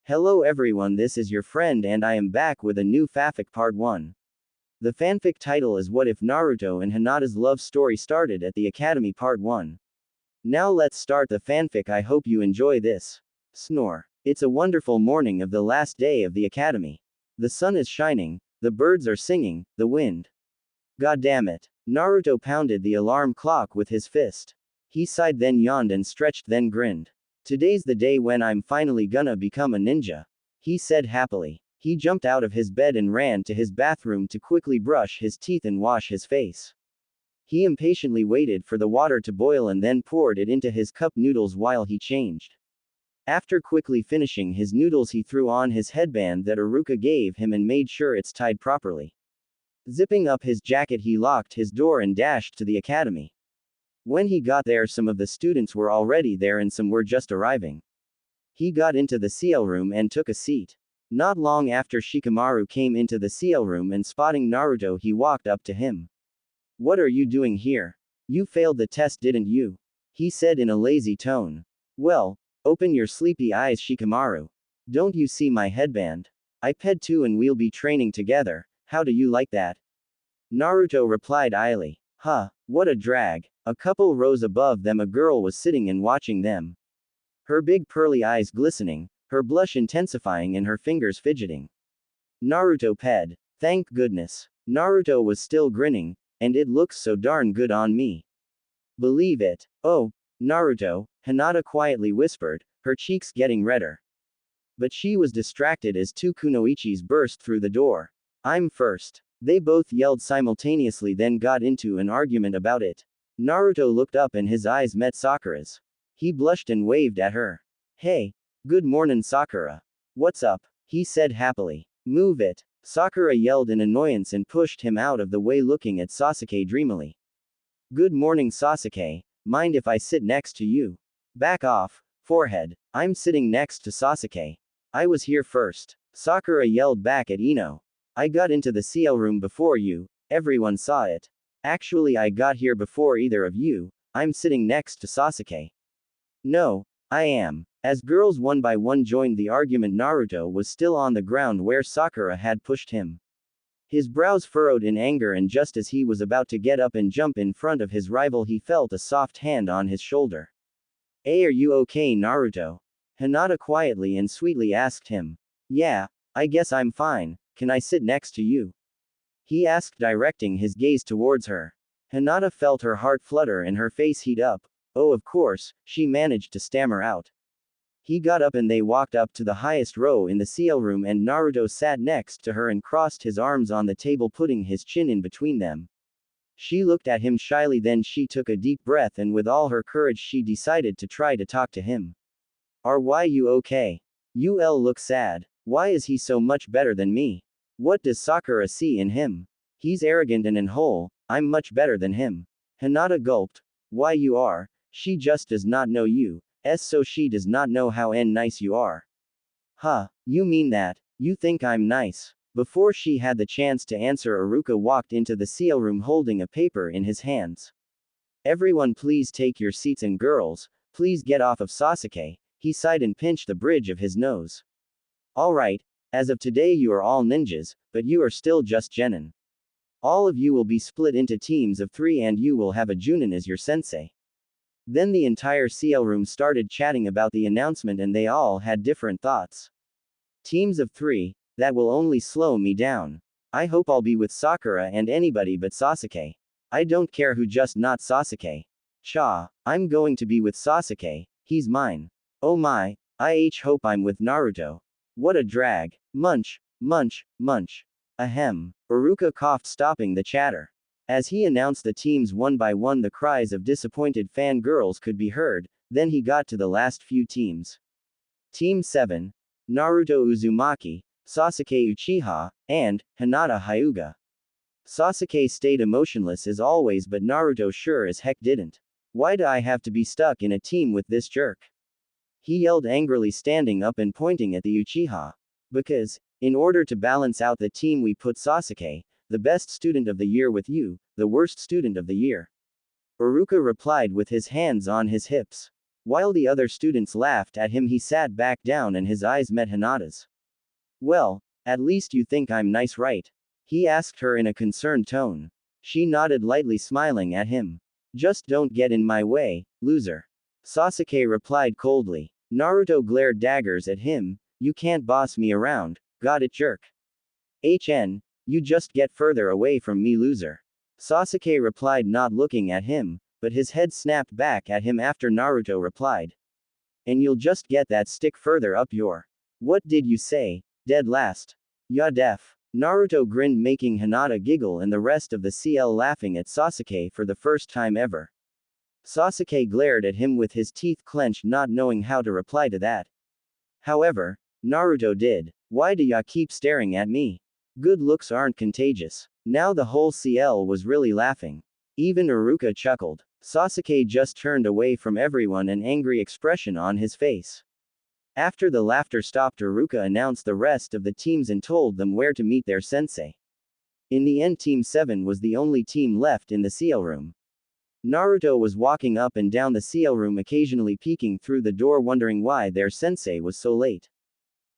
Hello everyone, this is your friend and I am back with a new fanfic part 1. The fanfic title is What If Naruto and Hinata's Love Story Started at the Academy part 1. Now let's start the fanfic. I hope you enjoy this. Snore. It's a wonderful morning of the last day of the academy. The sun is shining, the birds are singing, the wind. God damn it. Naruto pounded the alarm clock with his fist. He sighed, then yawned and stretched, then grinned. Today's the day when I'm finally gonna become a ninja, he said happily. He jumped out of his bed and ran to his bathroom to quickly brush his teeth and wash his face. He impatiently waited for the water to boil and then poured it into his cup noodles while he changed. After quickly finishing his noodles, he threw on his headband that Iruka gave him and made sure it's tied properly. Zipping up his jacket, he locked his door and dashed to the academy. When he got there, some of the students were already there and some were just arriving. He got into the CL room and took a seat. Not long after, Shikamaru came into the CL room and spotting Naruto, he walked up to him. "What are you doing here? You failed the test, didn't you?" he said in a lazy tone. "Well, open your sleepy eyes, Shikamaru. Don't you see my headband? I ped too and we'll be training together. How do you like that?" Naruto replied idly. "Huh, what a drag." A couple rows above them, a girl was sitting and watching them. Her big pearly eyes glistening, her blush intensifying and her fingers fidgeting. Naruto ped. Thank goodness. Naruto was still grinning, and it looks so darn good on me. Believe it. Oh, Naruto, Hinata quietly whispered, her cheeks getting redder. But she was distracted as two kunoichis burst through the door. "I'm first." They both yelled simultaneously, then got into an argument about it. Naruto looked up and his eyes met Sakura's. He blushed and waved at her. "Hey. Good mornin', Sakura. What's up?" he said happily. "Move it." Sakura yelled in annoyance and pushed him out of the way, looking at Sasuke dreamily. "Good morning, Sasuke. Mind if I sit next to you?" "Back off, forehead. I'm sitting next to Sasuke. I was here first." Sakura yelled back at Ino. "I got into the CL room before you, everyone saw it. Actually, I got here before either of you. I'm sitting next to Sasuke." "No, I am." As girls one by one joined the argument, Naruto was still on the ground where Sakura had pushed him. His brows furrowed in anger, and just as he was about to get up and jump in front of his rival, he felt a soft hand on his shoulder. "Hey, are you okay, Naruto?" Hinata quietly and sweetly asked him. "Yeah, I guess I'm fine. Can I sit next to you?" he asked, directing his gaze towards her. Hinata felt her heart flutter and her face heat up. "Oh, of course," she managed to stammer out. He got up and they walked up to the highest row in the CL room, and Naruto sat next to her and crossed his arms on the table, putting his chin in between them. She looked at him shyly, then she took a deep breath and with all her courage she decided to try to talk to him. "Are you okay? You look sad. Why is he so much better than me? What does Sakura see in him? He's arrogant and in whole, I'm much better than him." Hinata gulped. "Why you are? She just does not know you. So she does not know how nice you are." "Huh, you mean that? You think I'm nice?" Before she had the chance to answer, Iruka walked into the CL room holding a paper in his hands. "Everyone please take your seats, and girls, please get off of Sasuke," he sighed and pinched the bridge of his nose. "Alright, as of today you are all ninjas, but you are still just genin. All of you will be split into teams of 3 and you will have a Junin as your sensei." Then the entire CL room started chatting about the announcement and they all had different thoughts. "Teams of 3, that will only slow me down. I hope I'll be with Sakura and anybody but Sasuke. I don't care who, just not Sasuke. Cha, I'm going to be with Sasuke, he's mine. Oh my, I hope I'm with Naruto. What a drag. Munch, munch, munch. Ahem." Iruka coughed, stopping the chatter. As he announced the teams one by one, the cries of disappointed fangirls could be heard, then he got to the last few teams. Team 7. Naruto Uzumaki, Sasuke Uchiha, and Hinata Hyuga. Sasuke stayed emotionless as always, but Naruto sure as heck didn't. "Why do I have to be stuck in a team with this jerk?" he yelled angrily, standing up and pointing at the Uchiha. "Because, in order to balance out the team, we put Sasuke, the best student of the year, with you, the worst student of the year." Iruka replied with his hands on his hips. While the other students laughed at him, he sat back down and his eyes met Hinata's. Well, at least you think I'm nice, right? He asked her in a concerned tone. She nodded lightly, smiling at him. Just don't get in my way, loser. Sasuke replied coldly. Naruto glared daggers at him. You can't boss me around, got it, jerk? You just get further away from me, loser. Sasuke replied, not looking at him, but his head snapped back at him after Naruto replied. And you'll just get that stick further up your. What did you say? Dead last. Ya def. Naruto grinned, making Hinata giggle and the rest of the CL laughing at Sasuke for the first time ever. Sasuke glared at him with his teeth clenched, not knowing how to reply to that. However, Naruto did. Why do ya keep staring at me? Good looks aren't contagious. Now the whole CL was really laughing. Even Iruka chuckled. Sasuke just turned away from everyone, an angry expression on his face. After the laughter stopped, Iruka announced the rest of the teams and told them where to meet their sensei. In the end, Team 7 was the only team left in the CL room. Naruto was walking up and down the CL room, occasionally peeking through the door, wondering why their sensei was so late.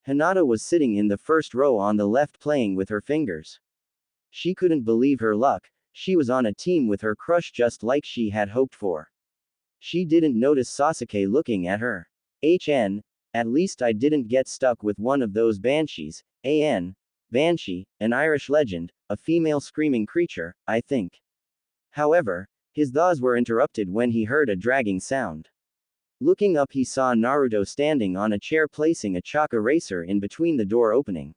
Hinata was sitting in the first row on the left, playing with her fingers. She couldn't believe her luck. She was on a team with her crush, just like she had hoped for. She didn't notice Sasuke looking at her. At least I didn't get stuck with one of those banshees. Banshee, an Irish legend, a female screaming creature, I think. However, his thoughts were interrupted when he heard a dragging sound. Looking up, he saw Naruto standing on a chair, placing a chalk eraser in between the door opening.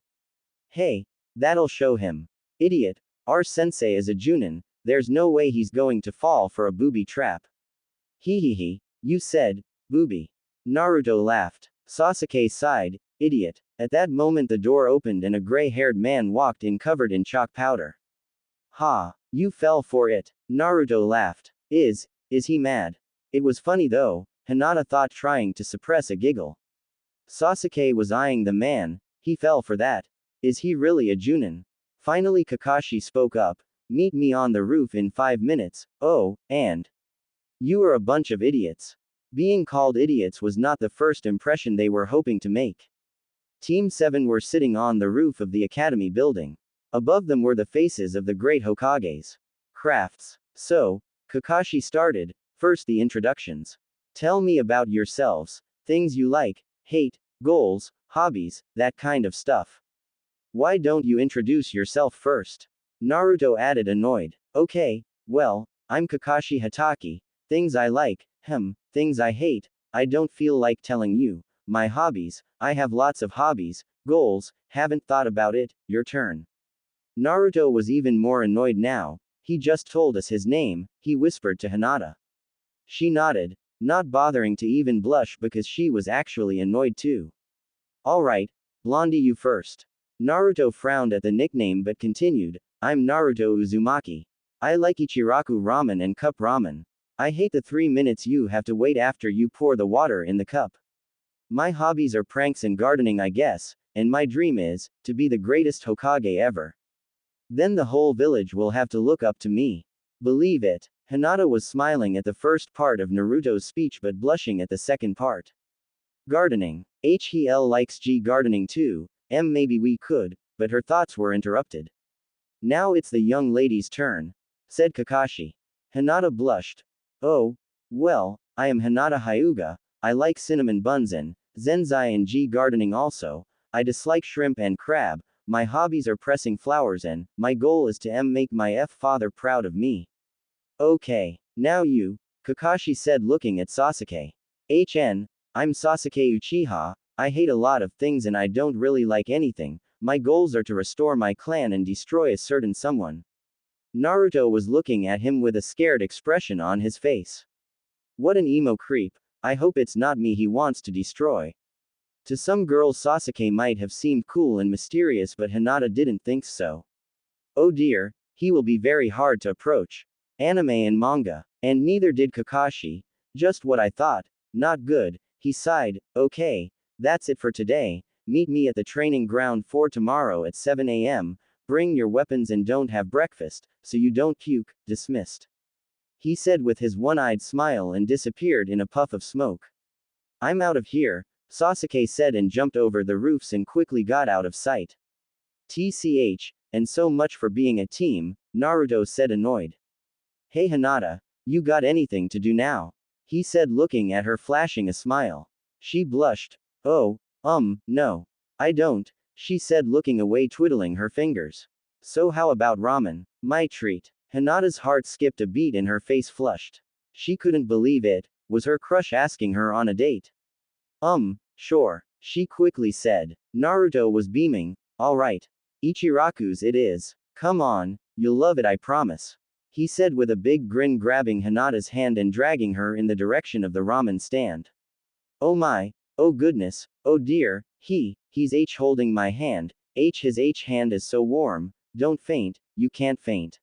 Hey, that'll show him. Idiot, our sensei is a Junin, there's no way he's going to fall for a booby trap. Hehehe, you said, booby. Naruto laughed. Sasuke sighed, idiot. At that moment the door opened and a gray-haired man walked in, covered in chalk powder. Ha, you fell for it. Naruto laughed. Is he mad? It was funny though, Hinata thought, trying to suppress a giggle. Sasuke was eyeing the man. He fell for that. Is he really a Junin? Finally Kakashi spoke up. Meet me on the roof in 5 minutes, oh, and you are a bunch of idiots. Being called idiots was not the first impression they were hoping to make. Team 7 were sitting on the roof of the academy building. Above them were the faces of the great Hokages. Crafts. So, Kakashi started. First, the introductions. Tell me about yourselves, things you like, hate, goals, hobbies, that kind of stuff. Why don't you introduce yourself first? Naruto added, annoyed. Okay, well, I'm Kakashi Hatake. Things I like, things I hate, I don't feel like telling you. My hobbies, I have lots of hobbies. Goals, haven't thought about it, your turn. Naruto was even more annoyed now. He just told us his name, he whispered to Hinata. She nodded, not bothering to even blush because she was actually annoyed too. Alright, Blondie, you first. Naruto frowned at the nickname but continued, I'm Naruto Uzumaki. I like Ichiraku ramen and cup ramen. I hate the 3 minutes you have to wait after you pour the water in the cup. My hobbies are pranks and gardening, I guess, and my dream is to be the greatest Hokage ever. Then the whole village will have to look up to me. Believe it. Hinata was smiling at the first part of Naruto's speech but blushing at the second part. Gardening. Hel likes gardening too. Maybe we could, but her thoughts were interrupted. Now it's the young lady's turn, said Kakashi. Hinata blushed. Oh, well, I am Hinata Hyuga. I like cinnamon buns and zenzai and gardening also. I dislike shrimp and crab. My hobbies are pressing flowers and my goal is to make my father proud of me. Okay, now you, Kakashi said, looking at Sasuke. I'm Sasuke Uchiha. I hate a lot of things and I don't really like anything. My goals are to restore my clan and destroy a certain someone. Naruto was looking at him with a scared expression on his face. What an emo creep. I hope it's not me he wants to destroy. To some girls Sasuke might have seemed cool and mysterious, but Hinata didn't think so. Oh dear, he will be very hard to approach. Anime and manga. And neither did Kakashi. Just what I thought. Not good. He sighed. Okay, that's it for today. Meet me at the training ground for tomorrow at 7 a.m. Bring your weapons and don't have breakfast, so you don't puke. Dismissed. He said with his one-eyed smile and disappeared in a puff of smoke. I'm out of here, Sasuke said and jumped over the roofs and quickly got out of sight. TCH, and so much for being a team, Naruto said annoyed. Hey Hinata, you got anything to do now? He said looking at her flashing a smile. She blushed. Oh, no. I don't, she said looking away twiddling her fingers. So how about ramen? My treat. Hinata's heart skipped a beat and her face flushed. She couldn't believe it, was her crush asking her on a date? Sure, she quickly said. Naruto was beaming. Alright. Ichiraku's it is. Come on, you'll love it I promise. He said with a big grin grabbing Hinata's hand and dragging her in the direction of the ramen stand. Oh my, oh goodness, oh dear, he's holding my hand, his hand is so warm, don't faint, you can't faint.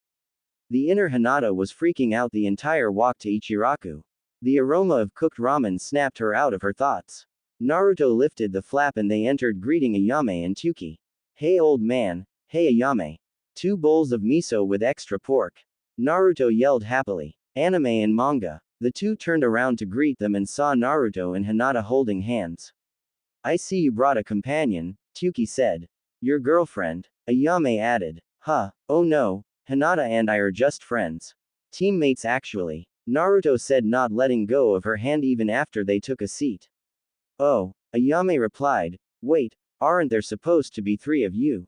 The inner Hinata was freaking out the entire walk to Ichiraku. The aroma of cooked ramen snapped her out of her thoughts. Naruto lifted the flap and they entered greeting Ayame and Tuki. Hey old man, hey Ayame. 2 bowls of miso with extra pork. Naruto yelled happily. Anime and manga. The two turned around to greet them and saw Naruto and Hinata holding hands. I see you brought a companion, Tuki said. Your girlfriend, Ayame added. Huh, oh no, Hinata and I are just friends. Teammates actually, Naruto said not letting go of her hand even after they took a seat. Oh, Ayame replied. Wait, aren't there supposed to be 3 of you?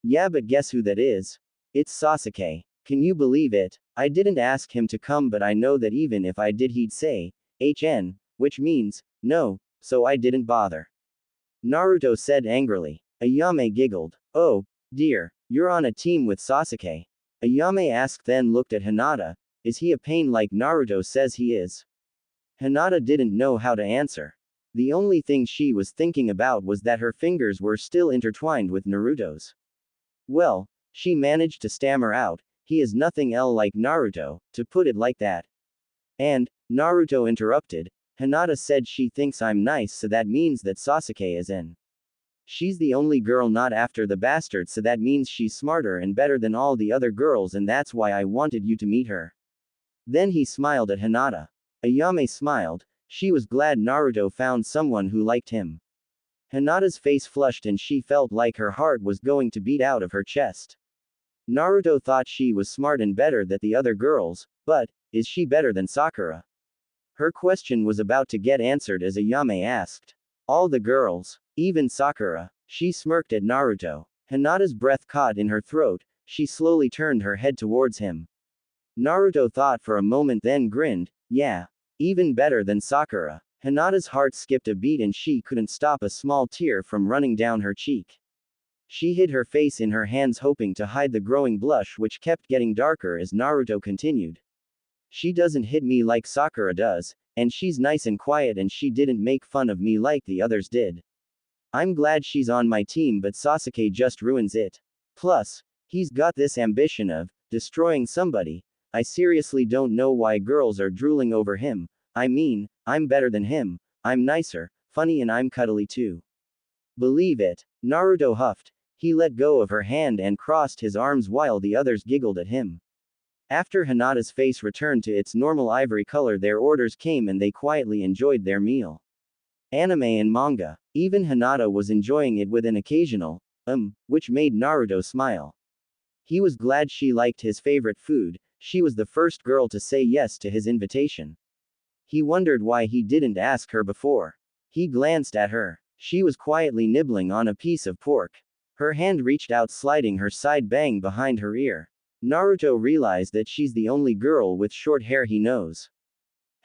Yeah but guess who that is? It's Sasuke. Can you believe it? I didn't ask him to come but I know that even if I did he'd say, HN, which means, no, so I didn't bother. Naruto said angrily. Ayame giggled. Oh, dear, you're on a team with Sasuke. Ayame asked then looked at Hinata, is he a pain like Naruto says he is? Hinata didn't know how to answer. The only thing she was thinking about was that her fingers were still intertwined with Naruto's. Well, she managed to stammer out, he is nothing like Naruto, to put it like that. And, Naruto interrupted, Hinata said she thinks I'm nice so that means that Sasuke is in. She's the only girl not after the bastard so that means she's smarter and better than all the other girls and that's why I wanted you to meet her. Then he smiled at Hinata. Ayame smiled, she was glad Naruto found someone who liked him. Hinata's face flushed and she felt like her heart was going to beat out of her chest. Naruto thought she was smart and better than the other girls, but, is she better than Sakura? Her question was about to get answered as Ayame asked. All the girls, even Sakura. She smirked at Naruto. Hinata's breath caught in her throat, she slowly turned her head towards him. Naruto thought for a moment then grinned, yeah. Even better than Sakura. Hinata's heart skipped a beat and she couldn't stop a small tear from running down her cheek. She hid her face in her hands hoping to hide the growing blush which kept getting darker as Naruto continued. She doesn't hit me like Sakura does, and she's nice and quiet and she didn't make fun of me like the others did. I'm glad she's on my team but Sasuke just ruins it. Plus, he's got this ambition of destroying somebody. I seriously don't know why girls are drooling over him. I mean, I'm better than him, I'm nicer, funny and I'm cuddly too. Believe it, Naruto huffed. He let go of her hand and crossed his arms while the others giggled at him. After Hinata's face returned to its normal ivory color their orders came and they quietly enjoyed their meal. Anime and manga. Even Hinata was enjoying it with an occasional, which made Naruto smile. He was glad she liked his favorite food, she was the first girl to say yes to his invitation. He wondered why he didn't ask her before. He glanced at her. She was quietly nibbling on a piece of pork. Her hand reached out sliding her side bang behind her ear. Naruto realized that she's the only girl with short hair he knows.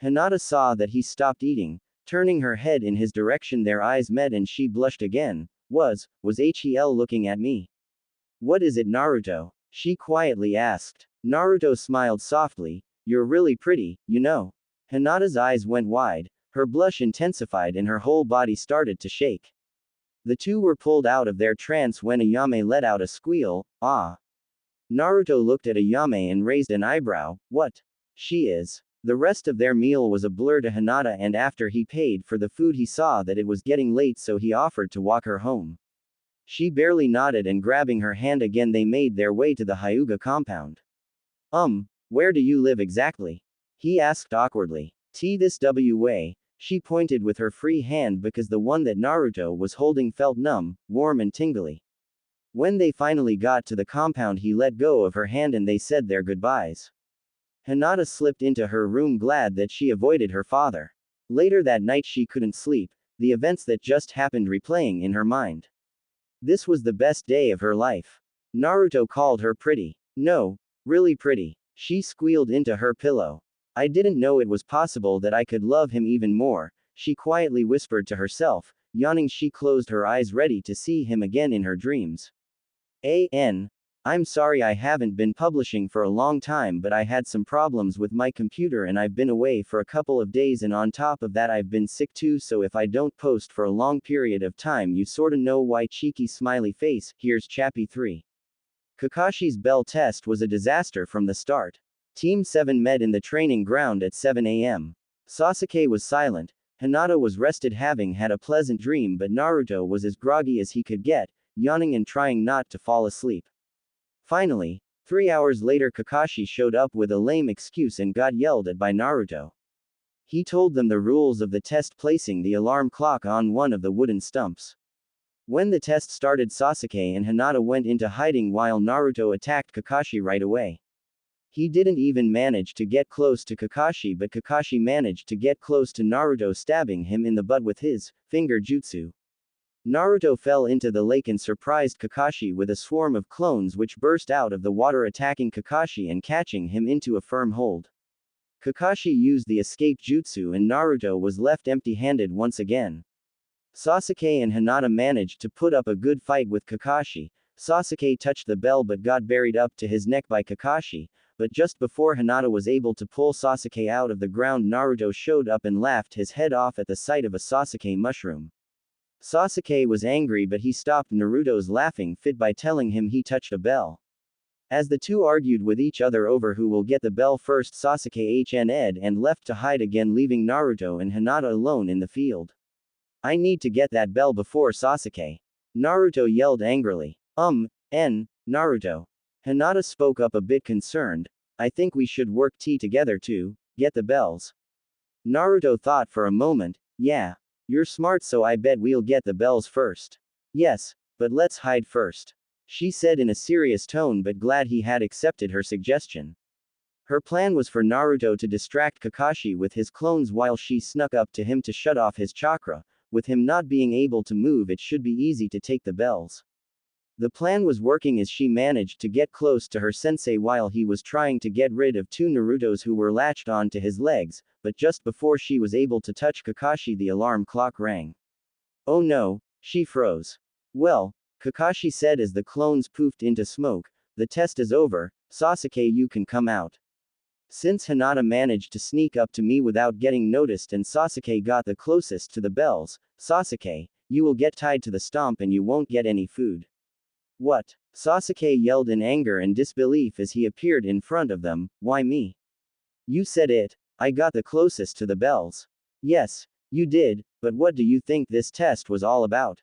Hinata saw that he stopped eating, turning her head in his direction their eyes met and she blushed again. Was Hel looking at me? What is it Naruto? She quietly asked. Naruto smiled softly, you're really pretty, you know. Hinata's eyes went wide, her blush intensified and her whole body started to shake. The two were pulled out of their trance when Ayame let out a squeal, ah. Naruto looked at Ayame and raised an eyebrow, what? She is. The rest of their meal was a blur to Hinata and after he paid for the food he saw that it was getting late so he offered to walk her home. She barely nodded and grabbing her hand again they made their way to the Hyuga compound. Where do you live exactly? He asked awkwardly. This way, She pointed with her free hand because the one that Naruto was holding felt numb, warm and tingly. When they finally got to the compound, he let go of her hand and they said their goodbyes. Hinata slipped into her room glad that she avoided her father. Later that night she couldn't sleep, the events that just happened replaying in her mind. This was the best day of her life. Naruto called her pretty. No, really pretty. She squealed into her pillow. I didn't know it was possible that I could love him even more, she quietly whispered to herself. Yawning, she closed her eyes ready to see him again in her dreams. I'm sorry I haven't been publishing for a long time, but I had some problems with my computer and I've been away for a couple of days, and on top of that I've been sick too, so if I don't post for a long period of time you sorta know why. Cheeky smiley face. Here's Chappie 3. Kakashi's bell test was a disaster from the start. Team 7 met in the training ground at 7 a.m. Sasuke was silent, Hinata was rested having had a pleasant dream, but Naruto was as groggy as he could get, yawning and trying not to fall asleep. Finally, 3 hours later Kakashi showed up with a lame excuse and got yelled at by Naruto. He told them the rules of the test, placing the alarm clock on one of the wooden stumps. When the test started, Sasuke and Hinata went into hiding while Naruto attacked Kakashi right away. He didn't even manage to get close to Kakashi, but Kakashi managed to get close to Naruto, stabbing him in the butt with his finger jutsu. Naruto fell into the lake and surprised Kakashi with a swarm of clones which burst out of the water, attacking Kakashi and catching him into a firm hold. Kakashi used the escape jutsu and Naruto was left empty-handed once again. Sasuke and Hinata managed to put up a good fight with Kakashi. Sasuke touched the bell but got buried up to his neck by Kakashi, but just before Hinata was able to pull Sasuke out of the ground, Naruto showed up and laughed his head off at the sight of a Sasuke mushroom. Sasuke was angry, but he stopped Naruto's laughing fit by telling him he touched a bell. As the two argued with each other over who will get the bell first, Sasuke HN'd and left to hide again, leaving Naruto and Hinata alone in the field. I need to get that bell before Sasuke. Naruto yelled angrily. Naruto. Hinata spoke up a bit concerned. I think we should work together to get the bells. Naruto thought for a moment. Yeah. You're smart, so I bet we'll get the bells first. Yes, but let's hide first, she said in a serious tone, but glad he had accepted her suggestion. Her plan was for Naruto to distract Kakashi with his clones while she snuck up to him to shut off his chakra. With him not being able to move, it should be easy to take the bells. The plan was working as she managed to get close to her sensei while he was trying to get rid of two Narutos who were latched onto his legs, but just before she was able to touch Kakashi, the alarm clock rang. Oh no, she froze. Well, Kakashi said as the clones poofed into smoke, the test is over, Sasuke, you can come out. Since Hinata managed to sneak up to me without getting noticed and Sasuke got the closest to the bells, Sasuke, you will get tied to the stump and you won't get any food. What? Sasuke yelled in anger and disbelief as he appeared in front of them. Why me? You said it. I got the closest to the bells. Yes, you did, but what do you think this test was all about?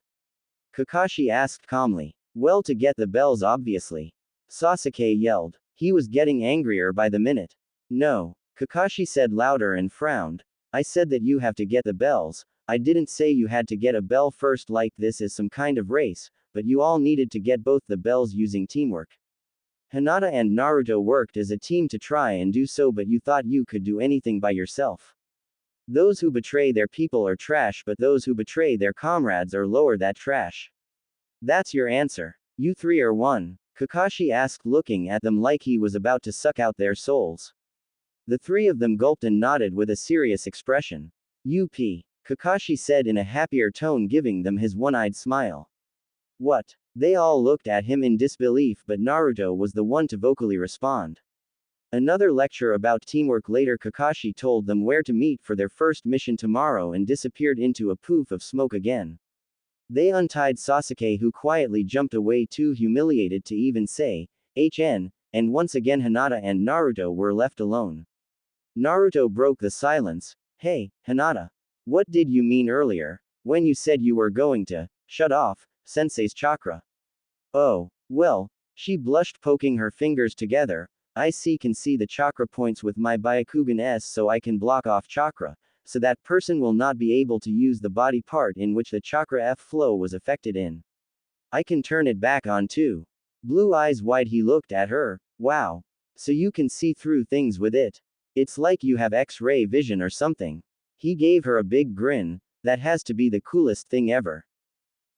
Kakashi asked calmly. Well, to get the bells, obviously. Sasuke yelled. He was getting angrier by the minute. No, Kakashi said louder and frowned. I said that you have to get the bells. I didn't say you had to get a bell first like this is some kind of race, but you all needed to get both the bells using teamwork. Hinata and Naruto worked as a team to try and do so, but you thought you could do anything by yourself. Those who betray their people are trash, but those who betray their comrades are lower that trash. That's your answer. You three are one, Kakashi asked, looking at them like he was about to suck out their souls. The three of them gulped and nodded with a serious expression. Kakashi said in a happier tone, giving them his one-eyed smile. What? They all looked at him in disbelief, but Naruto was the one to vocally respond. Another lecture about teamwork later, Kakashi told them where to meet for their first mission tomorrow and disappeared into a poof of smoke again. They untied Sasuke, who quietly jumped away, too humiliated to even say, HN, and once again Hinata and Naruto were left alone. Naruto broke the silence. Hey, Hinata. What did you mean earlier, when you said you were going to shut off Sensei's chakra? Oh, well, she blushed, poking her fingers together. Can see the chakra points with my Byakugan S, so I can block off chakra. so that person will not be able to use the body part in which the chakra F flow was affected in. I can turn it back on too. Blue eyes wide, he looked at her. Wow. So you can see through things with it. It's like you have X-ray vision or something. He gave her a big grin. That has to be the coolest thing ever.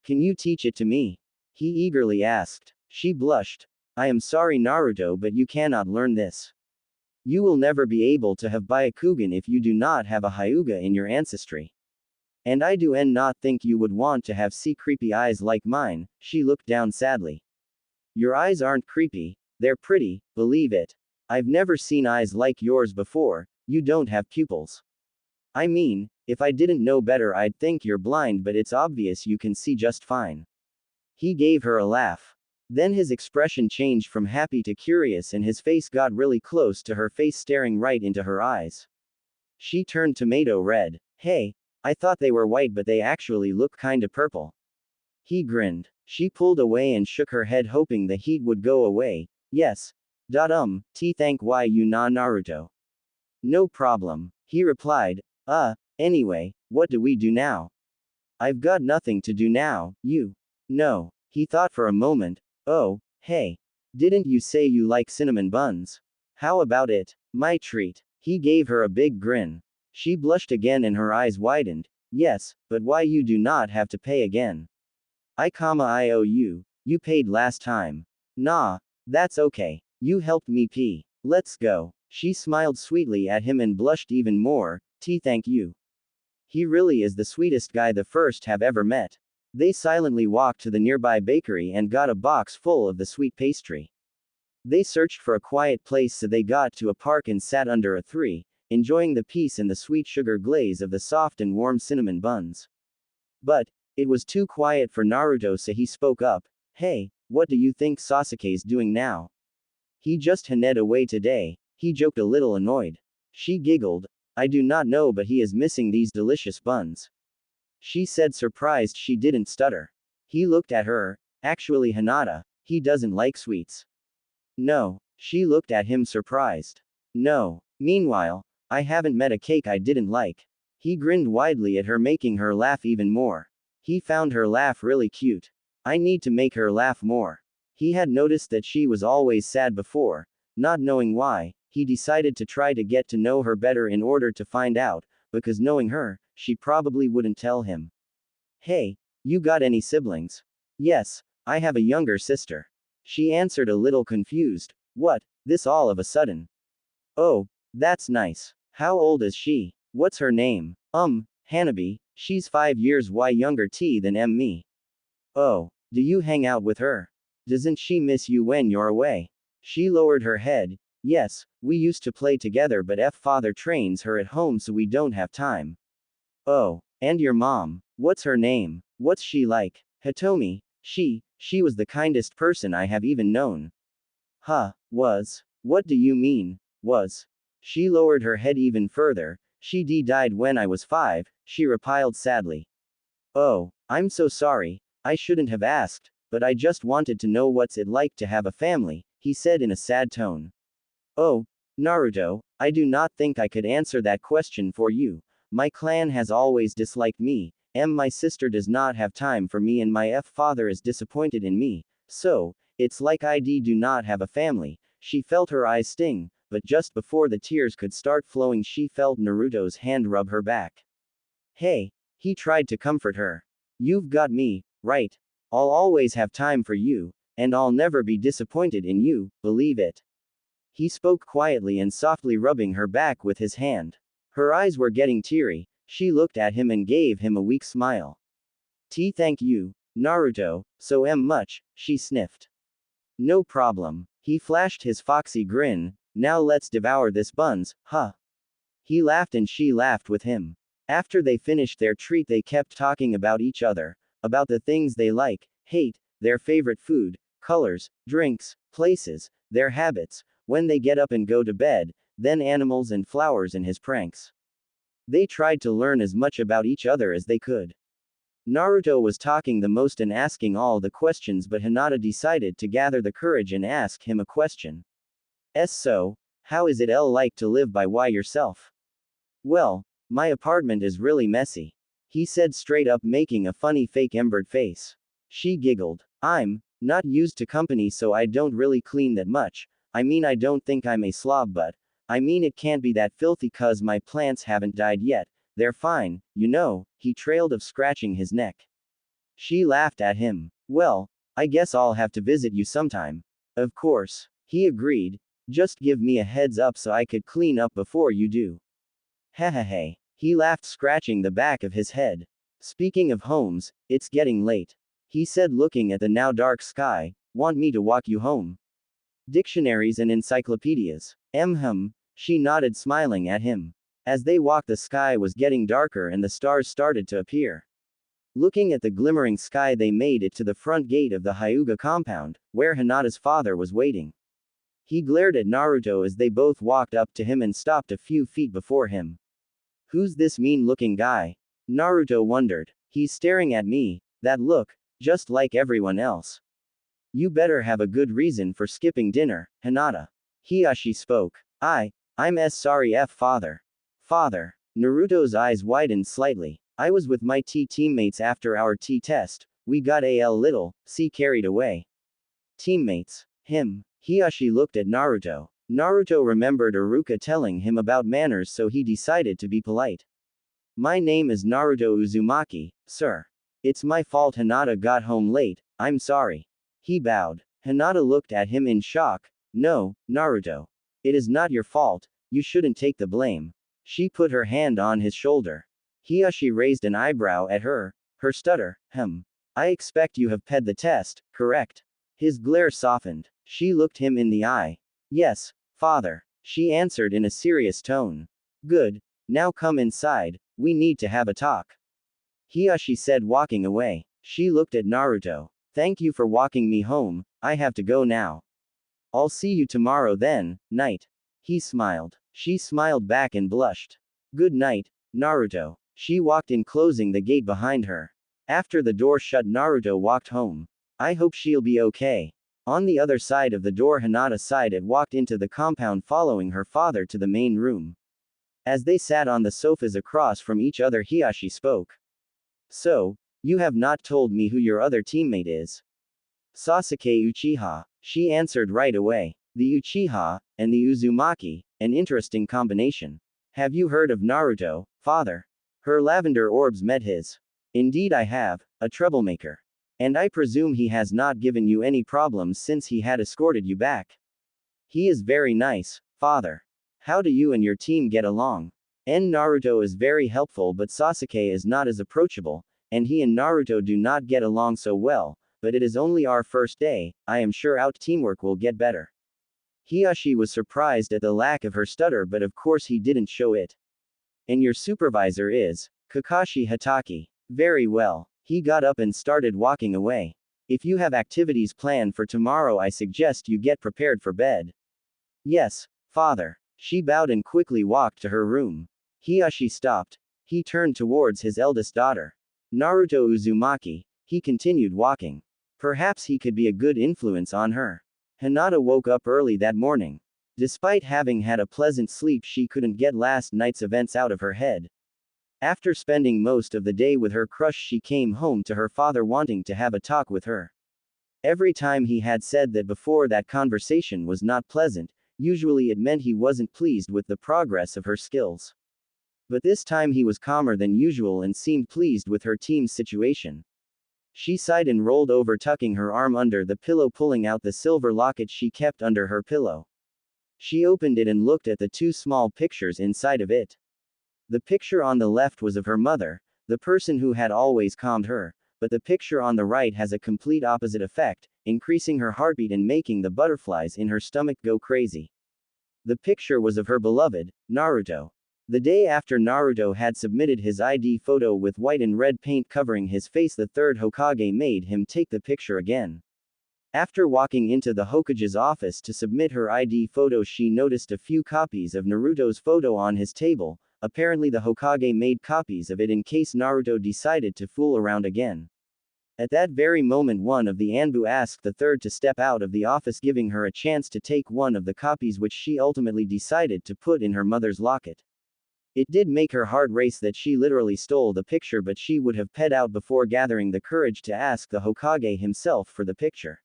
Can you teach it to me? He eagerly asked. She blushed. I am sorry, Naruto, but you cannot learn this. You will never be able to have Byakugan if you do not have a Hyuga in your ancestry. And I do not think you would want to have creepy eyes like mine. She looked down sadly. Your eyes aren't creepy, they're pretty, believe it. I've never seen eyes like yours before, you don't have pupils. I mean, if I didn't know better I'd think you're blind, but it's obvious you can see just fine. He gave her a laugh. Then his expression changed from happy to curious and his face got really close to her face, staring right into her eyes. She turned tomato red. Hey, I thought they were white but they actually look kinda purple. He grinned. She pulled away and shook her head, hoping the heat would go away. Yes. Thank you Naruto. No problem. He replied. Anyway, what do we do now? I've got nothing to do now, you. No. He thought for a moment. Oh, hey. Didn't you say you like cinnamon buns? How about it? My treat. He gave her a big grin. She blushed again and her eyes widened. Yes, but why you do not have to pay again? I owe you. You paid last time. Nah. That's okay. You helped me pee. Let's go. She smiled sweetly at him and blushed even more. Thank you. He really is the sweetest guy the first have ever met. They silently walked to the nearby bakery and got a box full of the sweet pastry. They searched for a quiet place, so they got to a park and sat under a tree, enjoying the peace and the sweet sugar glaze of the soft and warm cinnamon buns. But it was too quiet for Naruto, so he spoke up. Hey, what do you think Sasuke's doing now? He just headed away today. He joked, a little annoyed. She giggled. I do not know, but he is missing these delicious buns. She said, surprised she didn't stutter. He looked at her. Actually, Hinata, he doesn't like sweets. No. She looked at him, surprised. No. Meanwhile, I haven't met a cake I didn't like. He grinned widely at her, making her laugh even more. He found her laugh really cute. I need to make her laugh more. He had noticed that she was always sad before. Not knowing why, he decided to try to get to know her better in order to find out, because knowing her, she probably wouldn't tell him. Hey, you got any siblings? Yes, I have a younger sister. She answered, a little confused. What, this all of a sudden? Oh, that's nice. How old is she? What's her name? Hanabi, she's 5 years younger than me. Oh, do you hang out with her? Doesn't she miss you when you're away? She lowered her head. Yes, we used to play together, but father trains her at home, so we don't have time. Oh, and your mom, what's her name? What's she like? Hitomi, she was the kindest person I have even known. Was. What do you mean, was? She lowered her head even further. She died when I was 5, she replied sadly. Oh, I'm so sorry, I shouldn't have asked, but I just wanted to know what's it like to have a family, he said in a sad tone. Oh, Naruto, I do not think I could answer that question for you. My clan has always disliked me, my sister does not have time for me, and my father is disappointed in me, so, it's like I do not have a family. She felt her eyes sting, but just before the tears could start flowing, she felt Naruto's hand rub her back. Hey, he tried to comfort her. You've got me, right? I'll always have time for you, and I'll never be disappointed in you, believe it. He spoke quietly and softly, rubbing her back with his hand. Her eyes were getting teary. She looked at him and gave him a weak smile. Thank you, Naruto, so much, she sniffed. No problem. He flashed his foxy grin. Now let's devour this buns, huh? He laughed and she laughed with him. After they finished their treat, they kept talking about each other, about the things they like, hate, their favorite food, colors, drinks, places, their habits, when they get up and go to bed, then animals and flowers and his pranks. They tried to learn as much about each other as they could. Naruto was talking the most and asking all the questions, but Hinata decided to gather the courage and ask him a question. So, how is it like to live by yourself? Well, My apartment is really messy. He said straight up, making a funny fake embered face. She giggled. I'm not used to company, so I don't really clean that much. I mean, I don't think I'm a slob, but I mean, it can't be that filthy 'cause my plants haven't died yet. They're fine, you know, he trailed off, scratching his neck. She laughed at him. Well, I guess I'll have to visit you sometime. Of course, he agreed. Just give me a heads up so I could clean up before you do. Hehehe. He laughed, scratching the back of his head. Speaking of homes, it's getting late. He said, looking at the now dark sky. Want me to walk you home? Dictionaries and encyclopedias. She nodded, smiling at him. As they walked, the sky was getting darker and the stars started to appear. Looking at the glimmering sky, they made it to the front gate of the Hyuga compound, where Hinata's father was waiting. He glared at Naruto as they both walked up to him and stopped a few feet before him. Who's this mean-looking guy? Naruto wondered. He's staring at me. That look, just like everyone else. You better have a good reason for skipping dinner, Hinata. Hiashi spoke. I'm sorry, father. Father. Naruto's eyes widened slightly. I was with my teammates after our test. We got little carried away. Teammates. Him. Hiashi looked at Naruto. Naruto remembered Iruka telling him about manners, so he decided to be polite. My name is Naruto Uzumaki, sir. It's my fault Hinata got home late, I'm sorry. He bowed. Hinata looked at him in shock. No, Naruto. It is not your fault, you shouldn't take the blame. She put her hand on his shoulder. Hiashi raised an eyebrow at her stutter. I expect you have passed the test, correct? His glare softened. She looked him in the eye. Yes, father. She answered in a serious tone. Good. Now come inside, we need to have a talk. Hiashi said, walking away. She looked at Naruto. Thank you for walking me home, I have to go now. I'll see you tomorrow then, night. He smiled. She smiled back and blushed. Good night, Naruto. She walked in, closing the gate behind her. After the door shut, Naruto walked home. I hope she'll be okay. On the other side of the door, Hinata sighed and walked into the compound, following her father to the main room. As they sat on the sofas across from each other, Hiashi spoke. So, you have not told me who your other teammate is. Sasuke Uchiha. She answered right away. The Uchiha, and the Uzumaki, an interesting combination. Have you heard of Naruto, father? Her lavender orbs met his. Indeed I have, a troublemaker. And I presume he has not given you any problems since he had escorted you back. He is very nice, father. How do you and your team get along? Naruto is very helpful, but Sasuke is not as approachable, and he and Naruto do not get along so well, but it is only our first day, I am sure our teamwork will get better. Hiashi was surprised at the lack of her stutter, but of course he didn't show it. And your supervisor is Kakashi Hatake. Very well. He got up and started walking away. If you have activities planned for tomorrow, I suggest you get prepared for bed. Yes, father. She bowed and quickly walked to her room. Hiashi stopped. He turned towards his eldest daughter. Naruto Uzumaki. He continued walking. Perhaps he could be a good influence on her. Hinata woke up early that morning. Despite having had a pleasant sleep, she couldn't get last night's events out of her head. After spending most of the day with her crush, she came home to her father wanting to have a talk with her. Every time he had said that before, that conversation was not pleasant, usually it meant he wasn't pleased with the progress of her skills. But this time he was calmer than usual and seemed pleased with her team's situation. She sighed and rolled over, tucking her arm under the pillow, pulling out the silver locket she kept under her pillow. She opened it and looked at the two small pictures inside of it. The picture on the left was of her mother, the person who had always calmed her, but the picture on the right has a complete opposite effect, increasing her heartbeat and making the butterflies in her stomach go crazy. The picture was of her beloved, Naruto. The day after Naruto had submitted his ID photo with white and red paint covering his face, the third Hokage made him take the picture again. After walking into the Hokage's office to submit her ID photo, she noticed a few copies of Naruto's photo on his table. Apparently the Hokage made copies of it in case Naruto decided to fool around again. At that very moment, one of the Anbu asked the third to step out of the office, giving her a chance to take one of the copies, which she ultimately decided to put in her mother's locket. It did make her heart race that she literally stole the picture, but she would have ped out before gathering the courage to ask the Hokage himself for the picture.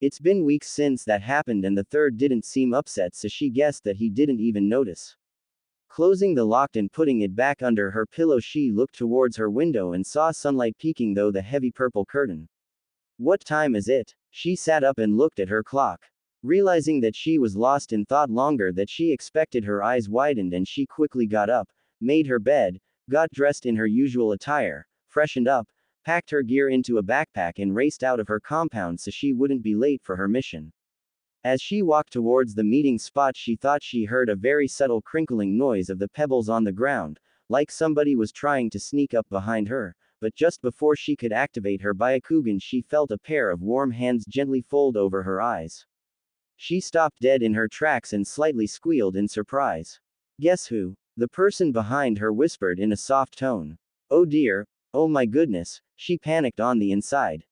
It's been weeks since that happened and the third didn't seem upset, so she guessed that he didn't even notice. Closing the lock and putting it back under her pillow, she looked towards her window and saw sunlight peeking through the heavy purple curtain. What time is it? She sat up and looked at her clock. Realizing that she was lost in thought longer than she expected, her eyes widened and she quickly got up, made her bed, got dressed in her usual attire, freshened up, packed her gear into a backpack and raced out of her compound so she wouldn't be late for her mission. As she walked towards the meeting spot, she thought she heard a very subtle crinkling noise of the pebbles on the ground, like somebody was trying to sneak up behind her, but just before she could activate her Byakugan, she felt a pair of warm hands gently fold over her eyes. She stopped dead in her tracks and slightly squealed in surprise. Guess who? The person behind her whispered in a soft tone. Oh dear, oh my goodness, she panicked on the inside.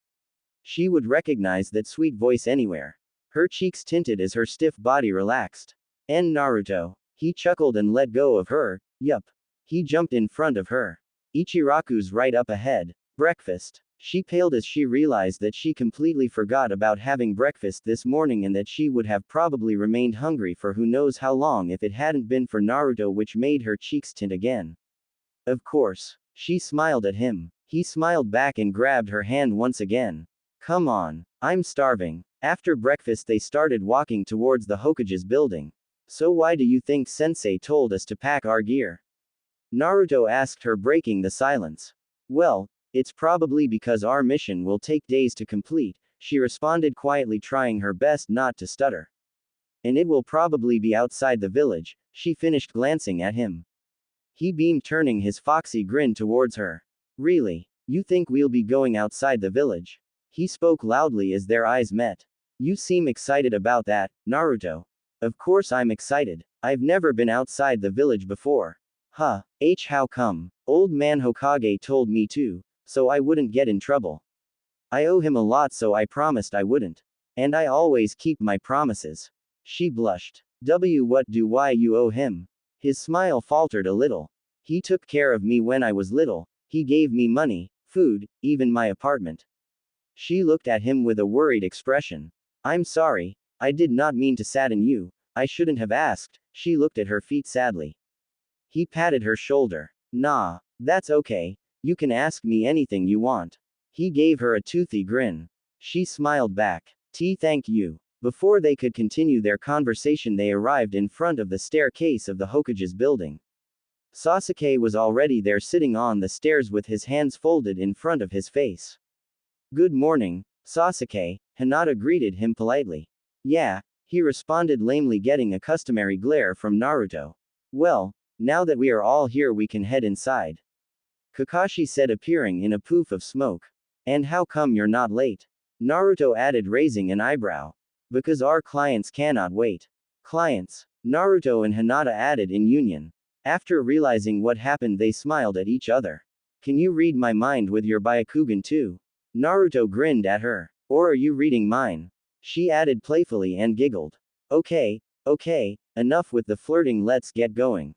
She would recognize that sweet voice anywhere. Her cheeks tinted as her stiff body relaxed. Naruto. He chuckled and let go of her. Yup. He jumped in front of her. Ichiraku's right up ahead. Breakfast. She paled as she realized that she completely forgot about having breakfast this morning and that she would have probably remained hungry for who knows how long if it hadn't been for Naruto, which made her cheeks tint again. Of course. She smiled at him. He smiled back and grabbed her hand once again. Come on. I'm starving. After breakfast they started walking towards the Hokage's building. So why do you think Sensei told us to pack our gear? Naruto asked her, breaking the silence. Well, it's probably because our mission will take days to complete, she responded quietly, trying her best not to stutter. And it will probably be outside the village, she finished, glancing at him. He beamed, turning his foxy grin towards her. Really? You think we'll be going outside the village? He spoke loudly as their eyes met. You seem excited about that, Naruto. Of course I'm excited. I've never been outside the village before. Huh, how come? Old man Hokage told me to, so I wouldn't get in trouble. I owe him a lot, so I promised I wouldn't. And I always keep my promises. She blushed. What do why you owe him? His smile faltered a little. He took care of me when I was little, he gave me money, food, even my apartment. She looked at him with a worried expression. I'm sorry, I did not mean to sadden you, I shouldn't have asked. She looked at her feet sadly. He patted her shoulder. Nah, that's okay. You can ask me anything you want. He gave her a toothy grin. She smiled back. Thank you. Before they could continue their conversation, they arrived in front of the staircase of the Hokage's building. Sasuke was already there, sitting on the stairs with his hands folded in front of his face. Good morning, Sasuke, Hinata greeted him politely. Yeah, he responded lamely, getting a customary glare from Naruto. Well, now that we are all here, we can head inside. Kakashi said, appearing in a poof of smoke. And how come you're not late? Naruto added, raising an eyebrow. Because our clients cannot wait. Clients? Naruto and Hinata added in union. After realizing what happened, they smiled at each other. Can you read my mind with your Byakugan too? Naruto grinned at her. Or are you reading mine? She added playfully and giggled. Okay, enough with the flirting, let's get going.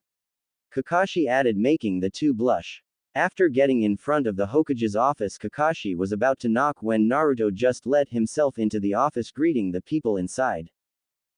Kakashi added, making the two blush. After getting in front of the Hokage's office, Kakashi was about to knock when Naruto just let himself into the office, greeting the people inside.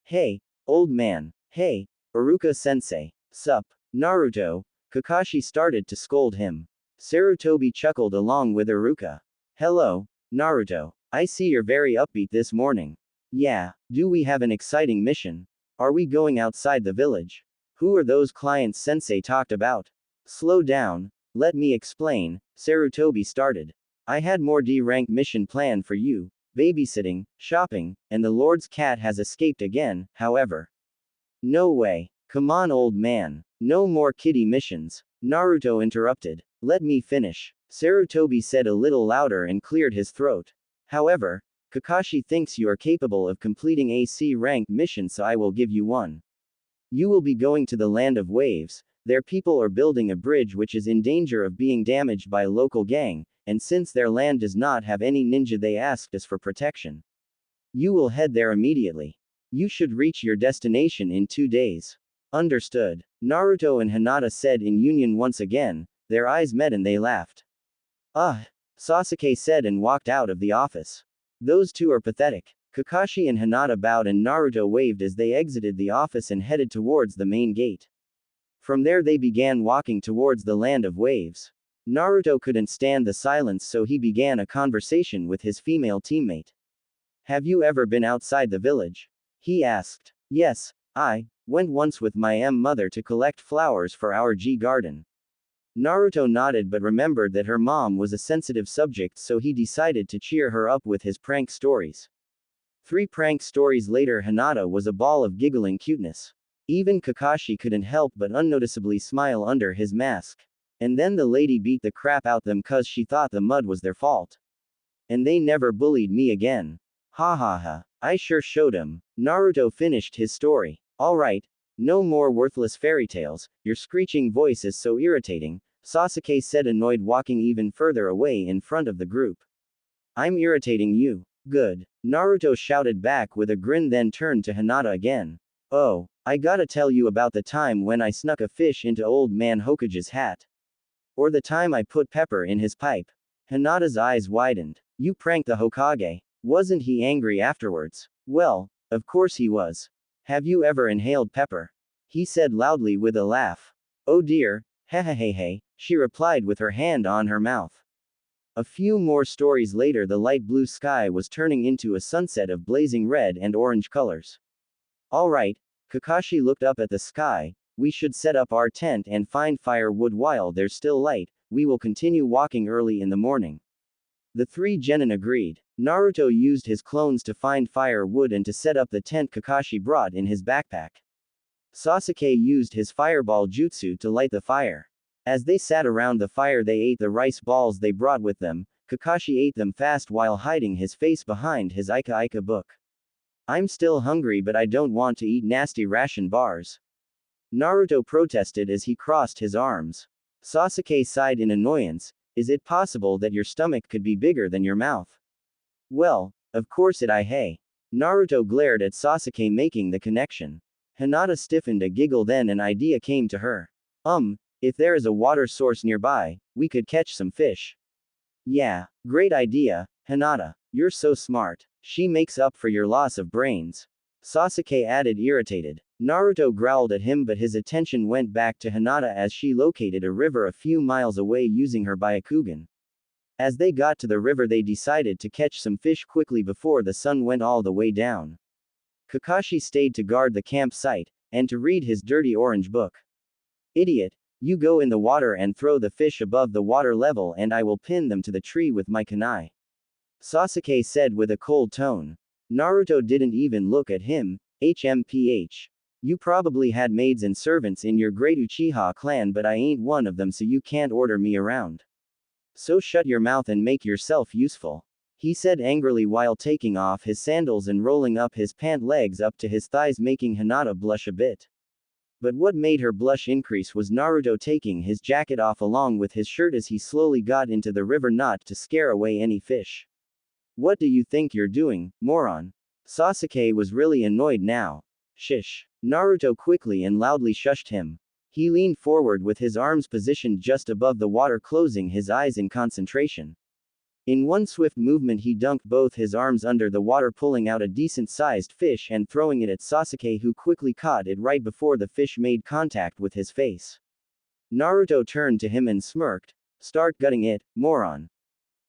Hey, old man. Hey, Iruka-sensei. Sup, Naruto. Kakashi started to scold him. Sarutobi chuckled along with Iruka. Hello, Naruto. I see you're very upbeat this morning. Yeah, do we have an exciting mission? Are we going outside the village? Who are those clients Sensei talked about? Slow down. Let me explain, Sarutobi started. I had more D-rank mission planned for you, babysitting, shopping, and the Lord's cat has escaped again, however. No way. Come on, old man. No more kiddie missions. Naruto interrupted. Let me finish. Sarutobi said a little louder and cleared his throat. However, Kakashi thinks you are capable of completing a C-rank mission, so I will give you one. You will be going to the Land of Waves. Their people are building a bridge which is in danger of being damaged by a local gang, and since their land does not have any ninja, they asked us for protection. You will head there immediately. You should reach your destination in 2 days. Understood. Naruto and Hinata said in union once again, their eyes met and they laughed. Ugh, Sasuke said and walked out of the office. Those two are pathetic. Kakashi and Hinata bowed and Naruto waved as they exited the office and headed towards the main gate. From there they began walking towards the land of waves. Naruto couldn't stand the silence, so he began a conversation with his female teammate. Have you ever been outside the village? He asked. Yes, I went once with my mother to collect flowers for our garden. Naruto nodded but remembered that her mom was a sensitive subject, so he decided to cheer her up with his prank stories. 3 prank stories later, Hinata was a ball of giggling cuteness. Even Kakashi couldn't help but unnoticeably smile under his mask. And then the lady beat the crap out them cause she thought the mud was their fault. And they never bullied me again. Ha ha ha. I sure showed 'em. Naruto finished his story. Alright. No more worthless fairy tales, your screeching voice is so irritating, Sasuke said, annoyed, walking even further away in front of the group. I'm irritating you. Good. Naruto shouted back with a grin, then turned to Hinata again. Oh, I gotta tell you about the time when I snuck a fish into old man Hokage's hat. Or the time I put pepper in his pipe. Hinata's eyes widened. You pranked the Hokage. Wasn't he angry afterwards? Well, of course he was. Have you ever inhaled pepper? He said loudly with a laugh. Oh dear, hehehehe, she replied with her hand on her mouth. A few more stories later, the light blue sky was turning into a sunset of blazing red and orange colors. Alright, Kakashi looked up at the sky, we should set up our tent and find firewood while there's still light, we will continue walking early in the morning. The 3 genin agreed. Naruto used his clones to find firewood and to set up the tent Kakashi brought in his backpack. Sasuke used his fireball jutsu to light the fire. As they sat around the fire, they ate the rice balls they brought with them. Kakashi ate them fast while hiding his face behind his Ika Ika book. I'm still hungry, but I don't want to eat nasty ration bars. Naruto protested as he crossed his arms. Sasuke sighed in annoyance. Is it possible that your stomach could be bigger than your mouth? Well, of course it hey. Naruto glared at Sasuke, making the connection. Hinata stiffened a giggle, then an idea came to her. If there is a water source nearby, we could catch some fish. Yeah, great idea, Hinata. You're so smart. She makes up for your loss of brains. Sasuke added, irritated. Naruto growled at him, but his attention went back to Hinata as she located a river a few miles away using her Byakugan. As they got to the river, they decided to catch some fish quickly before the sun went all the way down. Kakashi stayed to guard the campsite, and to read his dirty orange book. Idiot, you go in the water and throw the fish above the water level and I will pin them to the tree with my kunai. Sasuke said with a cold tone. Naruto didn't even look at him. HMPH. You probably had maids and servants in your great Uchiha clan, but I ain't one of them, so you can't order me around. So shut your mouth and make yourself useful. He said angrily while taking off his sandals and rolling up his pant legs up to his thighs, making Hinata blush a bit. But what made her blush increase was Naruto taking his jacket off along with his shirt as he slowly got into the river, not to scare away any fish. What do you think you're doing, moron? Sasuke was really annoyed now. Shish. Naruto quickly and loudly shushed him. He leaned forward with his arms positioned just above the water, closing his eyes in concentration. In one swift movement he dunked both his arms under the water, pulling out a decent-sized fish and throwing it at Sasuke, who quickly caught it right before the fish made contact with his face. Naruto turned to him and smirked. Start gutting it, moron.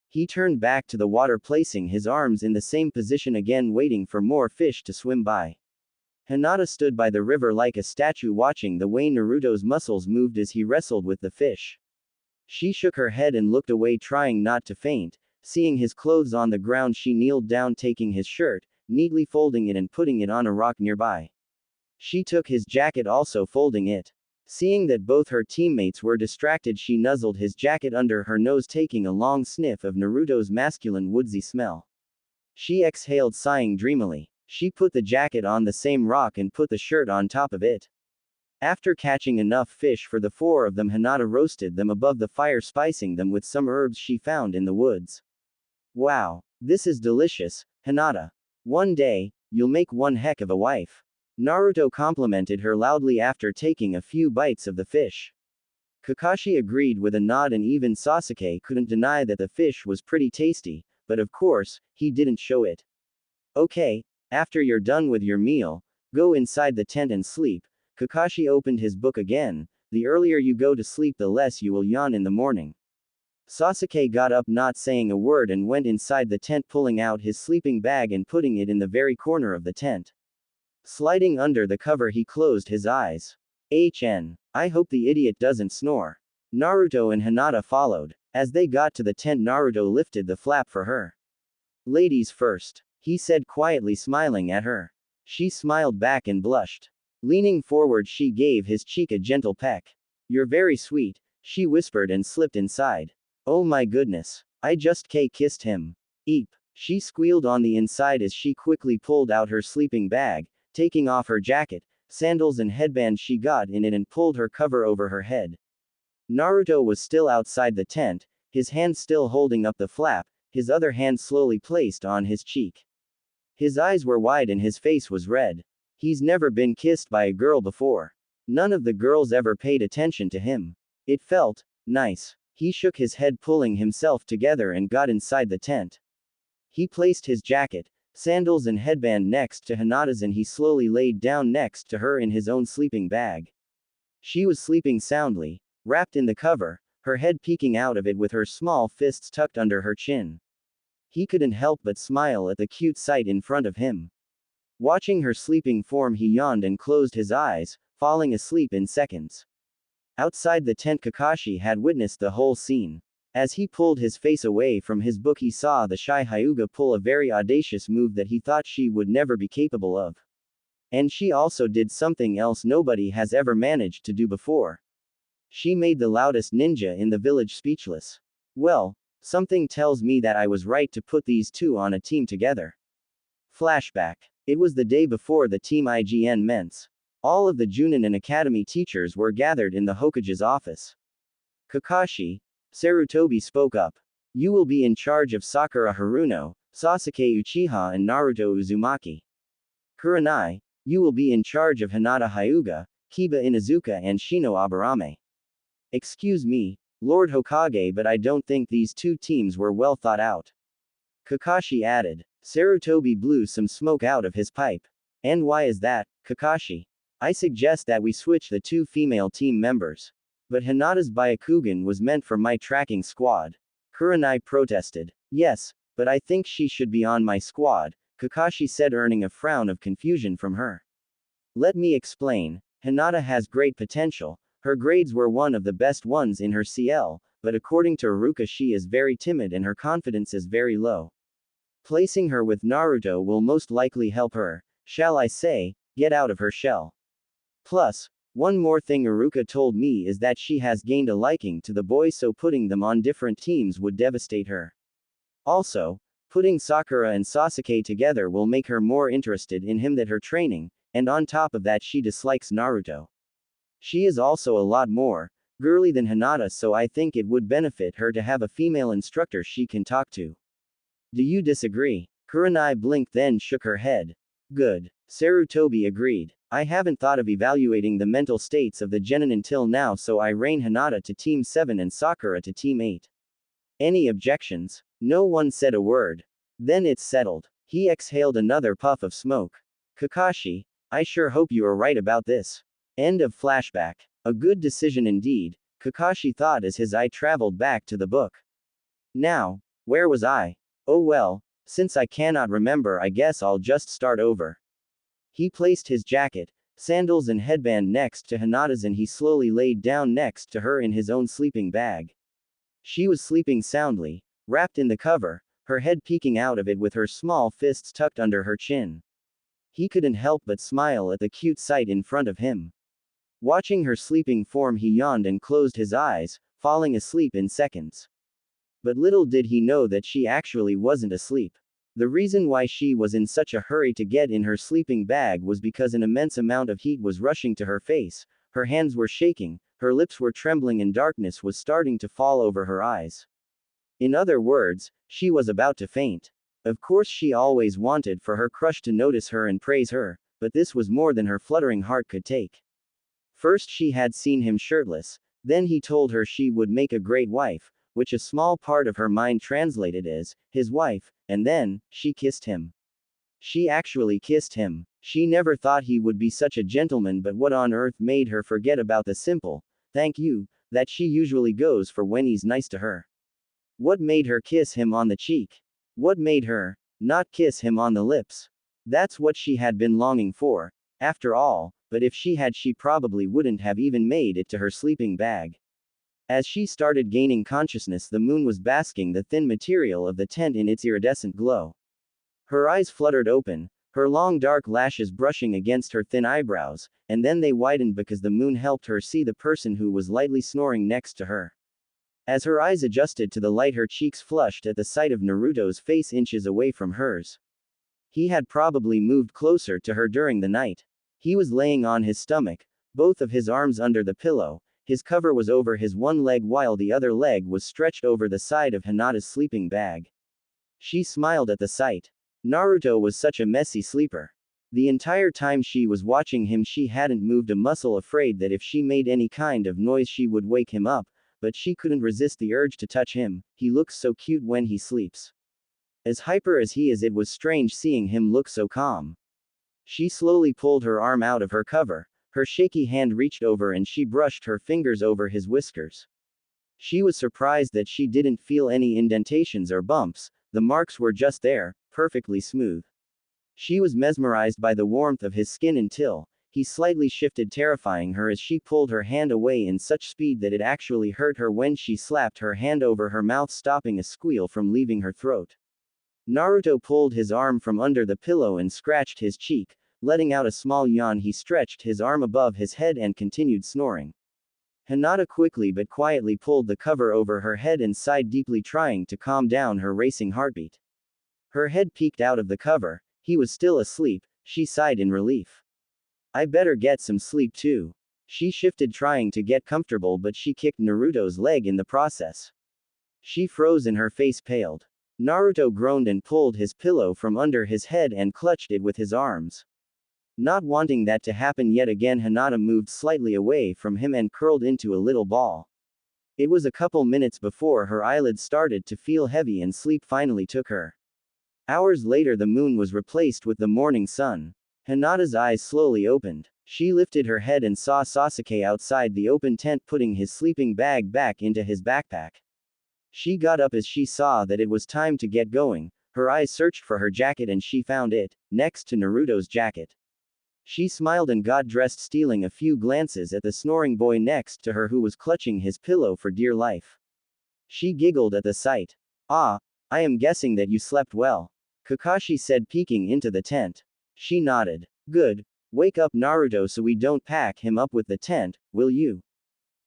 He turned back to the water, placing his arms in the same position again, waiting for more fish to swim by. Hinata stood by the river like a statue, watching the way Naruto's muscles moved as he wrestled with the fish. She shook her head and looked away, trying not to faint. Seeing his clothes on the ground, she kneeled down, taking his shirt, neatly folding it and putting it on a rock nearby. She took his jacket, also folding it. Seeing that both her teammates were distracted, she nuzzled his jacket under her nose, taking a long sniff of Naruto's masculine woodsy smell. She exhaled, sighing dreamily. She put the jacket on the same rock and put the shirt on top of it. After catching enough fish for the 4 of them, Hinata roasted them above the fire, spicing them with some herbs she found in the woods. Wow, this is delicious, Hinata. One day, you'll make one heck of a wife. Naruto complimented her loudly after taking a few bites of the fish. Kakashi agreed with a nod, and even Sasuke couldn't deny that the fish was pretty tasty, but of course, he didn't show it. Okay, after you're done with your meal, go inside the tent and sleep. Kakashi opened his book again. The earlier you go to sleep, the less you will yawn in the morning. Sasuke got up, not saying a word, and went inside the tent, pulling out his sleeping bag and putting it in the very corner of the tent. Sliding under the cover, he closed his eyes. I hope the idiot doesn't snore. Naruto and Hinata followed. As they got to the tent, Naruto lifted the flap for her. Ladies first, he said quietly, smiling at her. She smiled back and blushed. Leaning forward, she gave his cheek a gentle peck. You're very sweet, she whispered and slipped inside. Oh my goodness. I just kissed him. Eep. She squealed on the inside as she quickly pulled out her sleeping bag, taking off her jacket, sandals and headband she got in it, and pulled her cover over her head. Naruto was still outside the tent, his hand still holding up the flap, his other hand slowly placed on his cheek. His eyes were wide and his face was red. He's never been kissed by a girl before. None of the girls ever paid attention to him. It felt nice. He shook his head, pulling himself together, and got inside the tent. He placed his jacket, sandals and headband next to Hinata's, and he slowly laid down next to her in his own sleeping bag. She was sleeping soundly, wrapped in the cover, her head peeking out of it with her small fists tucked under her chin. He couldn't help but smile at the cute sight in front of him. Watching her sleeping form, he yawned and closed his eyes, falling asleep in seconds. Outside the tent, Kakashi had witnessed the whole scene. As he pulled his face away from his book, he saw the shy Hyuga pull a very audacious move that he thought she would never be capable of. And she also did something else nobody has ever managed to do before. She made the loudest ninja in the village speechless. Well, something tells me that I was right to put these two on a team together. Flashback. It was the day before the Team IGN Ments. All of the Junin and Academy teachers were gathered in the Hokage's office. Kakashi, Sarutobi spoke up. You will be in charge of Sakura Haruno, Sasuke Uchiha and Naruto Uzumaki. Kurenai, you will be in charge of Hinata Hyuga, Kiba Inuzuka and Shino Aburame. Excuse me, Lord Hokage, but I don't think these two teams were well thought out. Kakashi added. Sarutobi blew some smoke out of his pipe. And why is that, Kakashi? I suggest that we switch the two female team members. But Hinata's Byakugan was meant for my tracking squad. Kurenai protested. Yes, but I think she should be on my squad, Kakashi said, earning a frown of confusion from her. Let me explain. Hinata has great potential. Her grades were one of the best ones in her CL, but according to Iruka, she is very timid and her confidence is very low. Placing her with Naruto will most likely help her, shall I say, get out of her shell. Plus, one more thing Iruka told me is that she has gained a liking to the boy, so putting them on different teams would devastate her. Also, putting Sakura and Sasuke together will make her more interested in him than her training, and on top of that she dislikes Naruto. She is also a lot more girly than Hinata, so I think it would benefit her to have a female instructor she can talk to. Do you disagree? Kurenai blinked then shook her head. Good. Sarutobi agreed. I haven't thought of evaluating the mental states of the genin until now, so I rein Hinata to Team 7 and Sakura to Team 8. Any objections? No one said a word. Then it's settled. He exhaled another puff of smoke. Kakashi, I sure hope you are right about this. End of flashback. A good decision indeed, Kakashi thought as his eye traveled back to the book. Now, where was I? Oh well, since I cannot remember, I guess I'll just start over. He placed his jacket, sandals and headband next to Hinata's, and he slowly laid down next to her in his own sleeping bag. She was sleeping soundly, wrapped in the cover, her head peeking out of it with her small fists tucked under her chin. He couldn't help but smile at the cute sight in front of him. Watching her sleeping form, he yawned and closed his eyes, falling asleep in seconds. But little did he know that she actually wasn't asleep. The reason why she was in such a hurry to get in her sleeping bag was because an immense amount of heat was rushing to her face, her hands were shaking, her lips were trembling, and darkness was starting to fall over her eyes. In other words, she was about to faint. Of course, she always wanted for her crush to notice her and praise her, but this was more than her fluttering heart could take. First she had seen him shirtless, then he told her she would make a great wife, which a small part of her mind translated as, his wife, and then, she kissed him. She actually kissed him. She never thought he would be such a gentleman, but what on earth made her forget about the simple, thank you, that she usually goes for when he's nice to her? What made her kiss him on the cheek? What made her not kiss him on the lips? That's what she had been longing for, after all, but if she had, she probably wouldn't have even made it to her sleeping bag. As she started gaining consciousness, the moon was basking the thin material of the tent in its iridescent glow. Her eyes fluttered open, her long dark lashes brushing against her thin eyebrows, and then they widened because the moon helped her see the person who was lightly snoring next to her. As her eyes adjusted to the light, her cheeks flushed at the sight of Naruto's face inches away from hers. He had probably moved closer to her during the night. He was laying on his stomach, both of his arms under the pillow. His cover was over his one leg while the other leg was stretched over the side of Hinata's sleeping bag. She smiled at the sight. Naruto was such a messy sleeper. The entire time she was watching him, she hadn't moved a muscle, afraid that if she made any kind of noise she would wake him up, but she couldn't resist the urge to touch him. He looks so cute when he sleeps. As hyper as he is, it was strange seeing him look so calm. She slowly pulled her arm out of her cover. Her shaky hand reached over and she brushed her fingers over his whiskers. She was surprised that she didn't feel any indentations or bumps. The marks were just there, perfectly smooth. She was mesmerized by the warmth of his skin until he slightly shifted, terrifying her as she pulled her hand away in such speed that it actually hurt her when she slapped her hand over her mouth, stopping a squeal from leaving her throat. Naruto pulled his arm from under the pillow and scratched his cheek, letting out a small yawn. He stretched his arm above his head and continued snoring. Hinata quickly but quietly pulled the cover over her head and sighed deeply, trying to calm down her racing heartbeat. Her head peeked out of the cover. He was still asleep. She sighed in relief. I better get some sleep too. She shifted, trying to get comfortable, but she kicked Naruto's leg in the process. She froze and her face paled. Naruto groaned and pulled his pillow from under his head and clutched it with his arms. Not wanting that to happen yet again, Hinata moved slightly away from him and curled into a little ball. It was a couple minutes before her eyelids started to feel heavy and sleep finally took her. Hours later, the moon was replaced with the morning sun. Hinata's eyes slowly opened. She lifted her head and saw Sasuke outside the open tent, putting his sleeping bag back into his backpack. She got up as she saw that it was time to get going. Her eyes searched for her jacket and she found it, next to Naruto's jacket. She smiled and got dressed, stealing a few glances at the snoring boy next to her who was clutching his pillow for dear life. She giggled at the sight. Ah, I am guessing that you slept well, Kakashi said, peeking into the tent. She nodded. Good. Wake up Naruto so we don't pack him up with the tent, will you?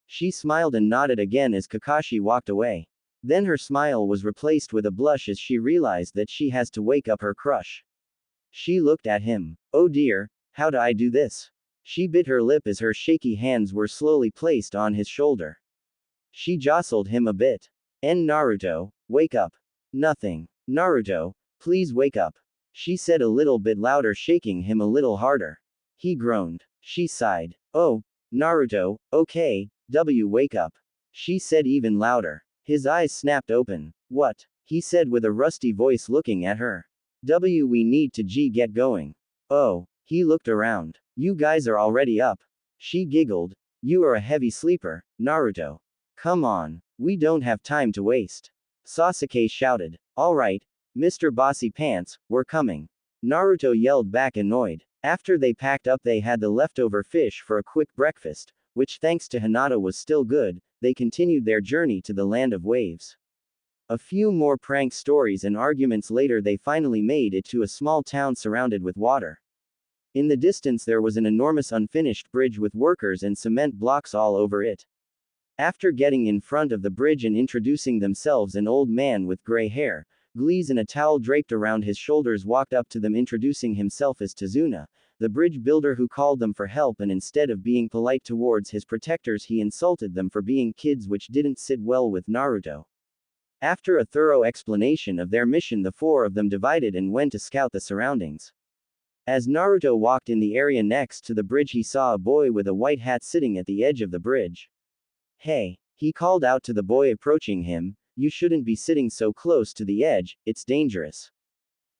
She smiled and nodded again as Kakashi walked away. Then her smile was replaced with a blush as she realized that she has to wake up her crush. She looked at him. Oh dear, how do I do this? She bit her lip as her shaky hands were slowly placed on his shoulder. She jostled him a bit. Naruto, wake up. Nothing. Naruto, please wake up. She said a little bit louder, shaking him a little harder. He groaned. She sighed. Oh, Naruto, okay, wake up. She said even louder. His eyes snapped open. What? He said with a rusty voice, looking at her. We need to get going. Oh. He looked around. You guys are already up. She giggled. You are a heavy sleeper, Naruto. Come on. We don't have time to waste. Sasuke shouted. Alright, Mr. Bossy Pants, we're coming. Naruto yelled back, annoyed. After they packed up, they had the leftover fish for a quick breakfast, which thanks to Hinata was still good. They continued their journey to the land of waves. A few more prank stories and arguments later, they finally made it to a small town surrounded with water. In the distance there was an enormous unfinished bridge with workers and cement blocks all over it. After getting in front of the bridge and introducing themselves, an old man with gray hair, glees and a towel draped around his shoulders walked up to them, introducing himself as Tazuna, the bridge builder, who called them for help, and instead of being polite towards his protectors, he insulted them for being kids, which didn't sit well with Naruto. After a thorough explanation of their mission, the four of them divided and went to scout the surroundings. As Naruto walked in the area next to the bridge, he saw a boy with a white hat sitting at the edge of the bridge. Hey, he called out to the boy approaching him, you shouldn't be sitting so close to the edge, it's dangerous.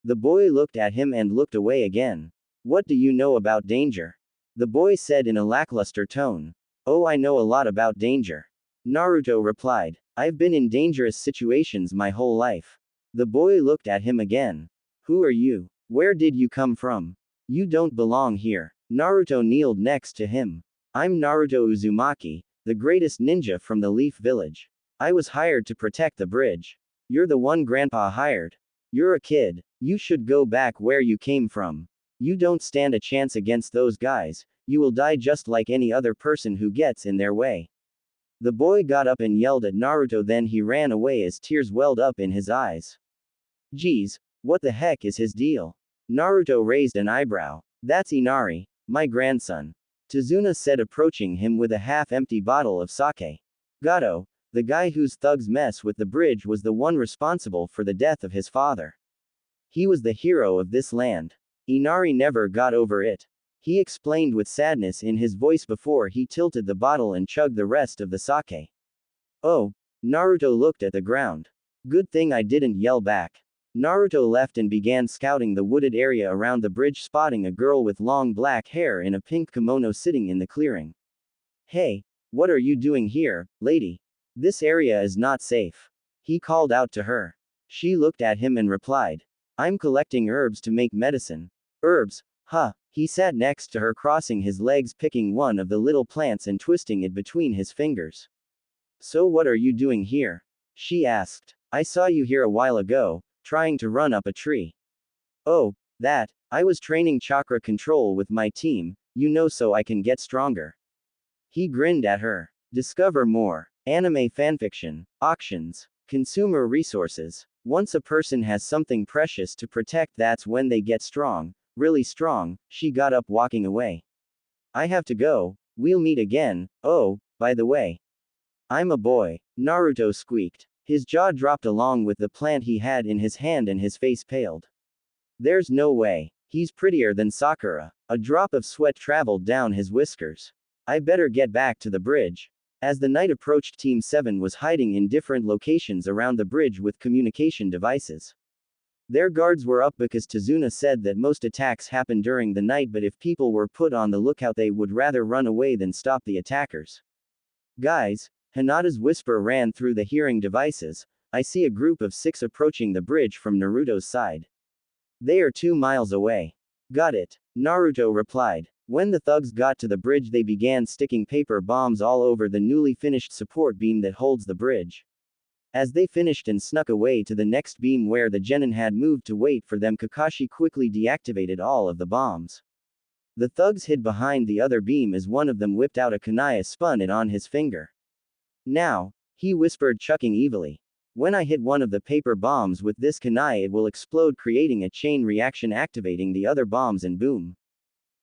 The boy looked at him and looked away again. What do you know about danger? The boy said in a lackluster tone. Oh, I know a lot about danger. Naruto replied. I've been in dangerous situations my whole life. The boy looked at him again. Who are you? Where did you come from? You don't belong here. Naruto kneeled next to him. I'm Naruto Uzumaki, the greatest ninja from the Leaf Village. I was hired to protect the bridge. You're the one Grandpa hired. You're a kid. You should go back where you came from. You don't stand a chance against those guys, you will die just like any other person who gets in their way. The boy got up and yelled at Naruto, then he ran away as tears welled up in his eyes. Geez, what the heck is his deal? Naruto raised an eyebrow. That's Inari, my grandson. Tazuna said, approaching him with a half-empty bottle of sake. Gato, the guy whose thugs mess with the bridge, was the one responsible for the death of his father. He was the hero of this land. Inari never got over it. He explained with sadness in his voice before he tilted the bottle and chugged the rest of the sake. Oh, Naruto looked at the ground. Good thing I didn't yell back. Naruto left and began scouting the wooded area around the bridge, spotting a girl with long black hair in a pink kimono sitting in the clearing. Hey, what are you doing here, lady? This area is not safe. He called out to her. She looked at him and replied. I'm collecting herbs to make medicine. Herbs? Huh. He sat next to her, crossing his legs, picking one of the little plants and twisting it between his fingers. So what are you doing here? She asked. I saw you here a while ago, trying to run up a tree. Oh, that. I was training chakra control with my team, you know, so I can get stronger. He grinned at her. Discover more. Anime fanfiction, auctions, consumer resources. Once a person has something precious to protect, that's when they get strong, really strong. She got up, walking away. I have to go, we'll meet again. Oh, by the way, I'm a boy, Naruto squeaked. His jaw dropped along with the plant he had in his hand and his face paled. There's no way. He's prettier than Sakura. A drop of sweat traveled down his whiskers. I better get back to the bridge. As the night approached, Team 7 was hiding in different locations around the bridge with communication devices. Their guards were up because Tazuna said that most attacks happen during the night, but if people were put on the lookout, they would rather run away than stop the attackers. Guys, Hinata's whisper ran through the hearing devices. I see a group of 6 approaching the bridge from Naruto's side. They are 2 miles away. Got it, Naruto replied. When the thugs got to the bridge, they began sticking paper bombs all over the newly finished support beam that holds the bridge. As they finished and snuck away to the next beam where the genin had moved to wait for them, Kakashi quickly deactivated all of the bombs. The thugs hid behind the other beam as one of them whipped out a kunai, spun it on his finger. Now, he whispered, chucking evilly. When I hit one of the paper bombs with this kunai, it will explode, creating a chain reaction, activating the other bombs, and boom.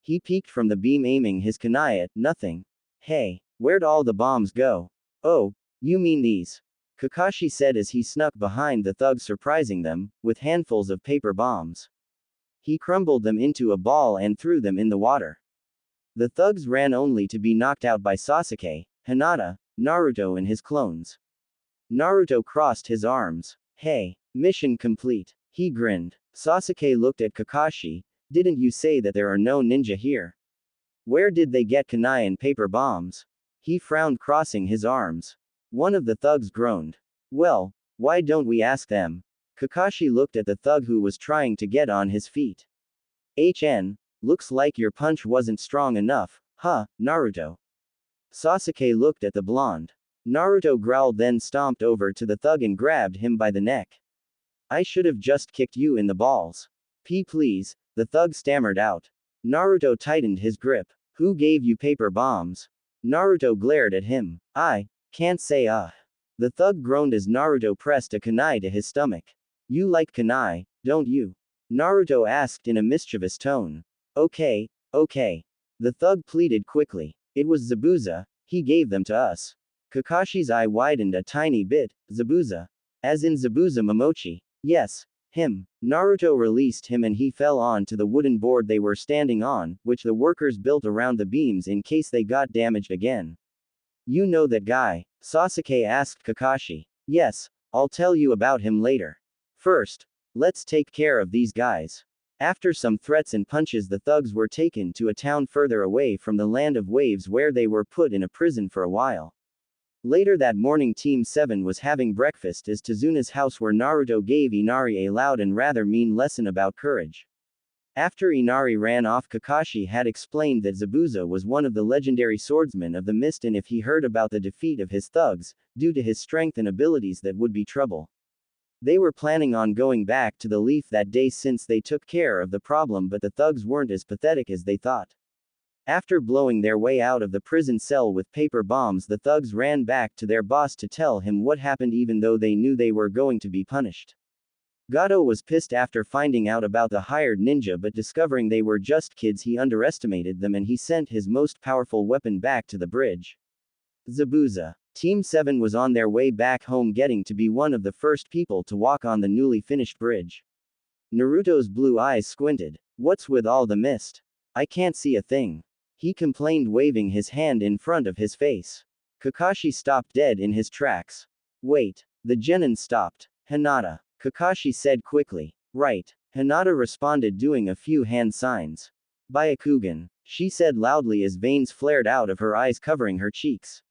He peeked from the beam, aiming his kunai at nothing. Hey, where'd all the bombs go? Oh, you mean these? Kakashi said as he snuck behind the thugs, surprising them with handfuls of paper bombs. He crumbled them into a ball and threw them in the water. The thugs ran only to be knocked out by Sasuke, Hinata, Naruto and his clones. Naruto crossed his arms. Hey, mission complete. He grinned. Sasuke looked at Kakashi. Didn't you say that there are no ninja here? Where did they get kunai and paper bombs? He frowned, crossing his arms. One of the thugs groaned. Well, why don't we ask them? Kakashi looked at the thug who was trying to get on his feet. Looks like your punch wasn't strong enough, huh, Naruto? Sasuke looked at the blonde. Naruto growled, then stomped over to the thug and grabbed him by the neck. I should have just kicked you in the balls. Please, the thug stammered out. Naruto tightened his grip. Who gave you paper bombs? Naruto glared at him. I can't say. The thug groaned as Naruto pressed a kunai to his stomach. You like kunai, don't you? Naruto asked in a mischievous tone. Okay. The thug pleaded quickly. It was Zabuza, he gave them to us. Kakashi's eye widened a tiny bit. Zabuza? As in Zabuza Momochi? Yes. Naruto released him and he fell on to the wooden board they were standing on, which the workers built around the beams in case they got damaged again. You know that guy? Sasuke asked Kakashi. Yes, I'll tell you about him later. First, let's take care of these guys. After some threats and punches, the thugs were taken to a town further away from the land of waves where they were put in a prison for a while. Later that morning, Team 7 was having breakfast at Tazuna's house where Naruto gave Inari a loud and rather mean lesson about courage. After Inari ran off, Kakashi had explained that Zabuza was one of the legendary swordsmen of the mist, and if he heard about the defeat of his thugs, due to his strength and abilities, that would be trouble. They were planning on going back to the Leaf that day since they took care of the problem, but the thugs weren't as pathetic as they thought. After blowing their way out of the prison cell with paper bombs, the thugs ran back to their boss to tell him what happened, even though they knew they were going to be punished. Gato was pissed after finding out about the hired ninja, but discovering they were just kids, he underestimated them and he sent his most powerful weapon back to the bridge. Zabuza. Team 7 was on their way back home, getting to be one of the first people to walk on the newly finished bridge. Naruto's blue eyes squinted. What's with all the mist? I can't see a thing. He complained, waving his hand in front of his face. Kakashi stopped dead in his tracks. Wait. The genin stopped. Hinata. Kakashi said quickly. Right. Hinata responded, doing a few hand signs. Byakugan. She said loudly as veins flared out of her eyes, covering her cheeks.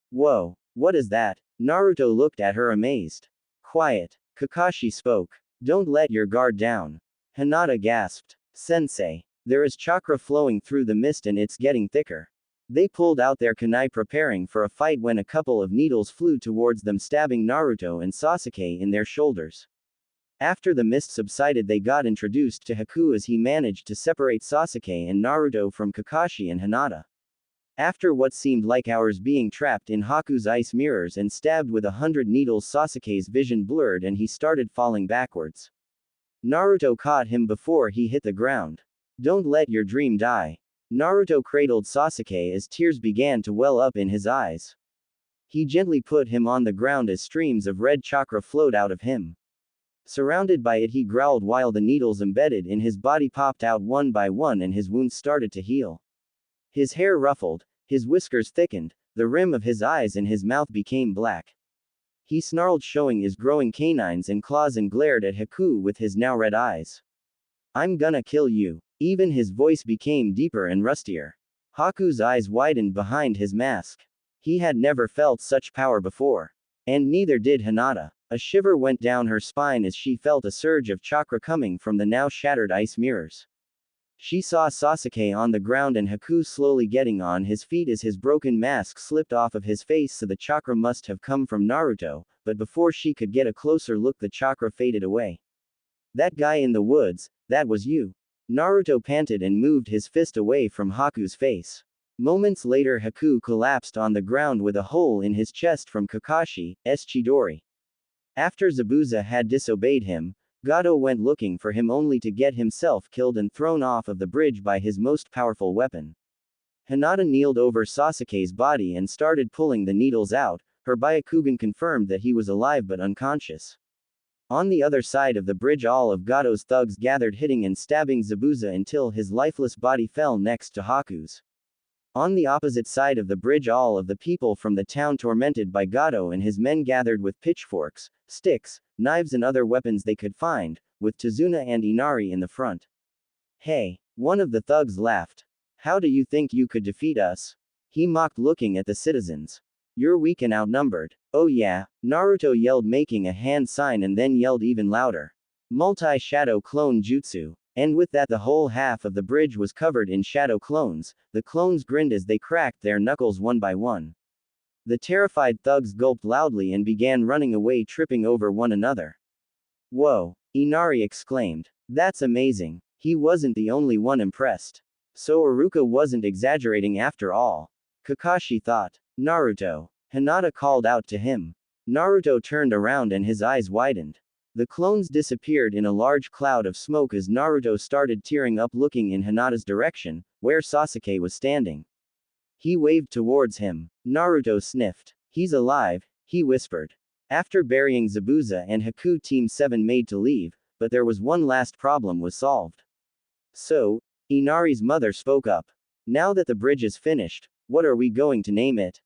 Whoa. What is that? Naruto looked at her amazed. Quiet. Kakashi spoke. Don't let your guard down. Hinata gasped. Sensei. There is chakra flowing through the mist and it's getting thicker. They pulled out their kunai preparing for a fight when a couple of needles flew towards them, stabbing Naruto and Sasuke in their shoulders. After the mist subsided, they got introduced to Haku as he managed to separate Sasuke and Naruto from Kakashi and Hinata. After what seemed like hours being trapped in Haku's ice mirrors and stabbed with 100 needles, Sasuke's vision blurred and he started falling backwards. Naruto caught him before he hit the ground. Don't let your dream die. Naruto cradled Sasuke as tears began to well up in his eyes. He gently put him on the ground as streams of red chakra flowed out of him. Surrounded by it, he growled while the needles embedded in his body popped out one by one and his wounds started to heal. His hair ruffled, his whiskers thickened, the rim of his eyes and his mouth became black. He snarled, showing his growing canines and claws, and glared at Haku with his now red eyes. I'm gonna kill you. Even his voice became deeper and rustier. Haku's eyes widened behind his mask. He had never felt such power before. And neither did Hinata. A shiver went down her spine as she felt a surge of chakra coming from the now shattered ice mirrors. She saw Sasuke on the ground and Haku slowly getting on his feet as his broken mask slipped off of his face, so the chakra must have come from Naruto, but before she could get a closer look, the chakra faded away. That guy in the woods, that was you. Naruto panted and moved his fist away from Haku's face. Moments later, Haku collapsed on the ground with a hole in his chest from Kakashi's Chidori. After Zabuza had disobeyed him, Gato went looking for him only to get himself killed and thrown off of the bridge by his most powerful weapon. Hinata kneeled over Sasuke's body and started pulling the needles out. Her Byakugan confirmed that he was alive but unconscious. On the other side of the bridge, all of Gato's thugs gathered, hitting and stabbing Zabuza until his lifeless body fell next to Haku's. On the opposite side of the bridge, all of the people from the town tormented by Gato and his men gathered with pitchforks, sticks, knives and other weapons they could find, with Tazuna and Inari in the front. Hey! One of the thugs laughed. How do you think you could defeat us? He mocked, looking at the citizens. You're weak and outnumbered. Oh yeah, Naruto yelled, making a hand sign, and then yelled even louder. Multi-shadow clone jutsu. And with that, the whole half of the bridge was covered in shadow clones. The clones grinned as they cracked their knuckles one by one. The terrified thugs gulped loudly and began running away, tripping over one another. Whoa! Inari exclaimed. That's amazing. He wasn't the only one impressed. So Iruka wasn't exaggerating after all. Kakashi thought. Naruto. Hinata called out to him. Naruto turned around and his eyes widened. The clones disappeared in a large cloud of smoke as Naruto started tearing up, looking in Hinata's direction, where Sasuke was standing. He waved towards him. Naruto sniffed. He's alive, he whispered. After burying Zabuza and Haku, Team 7 made to leave, but there was one last problem was solved. So, Inari's mother spoke up. Now that the bridge is finished, what are we going to name it?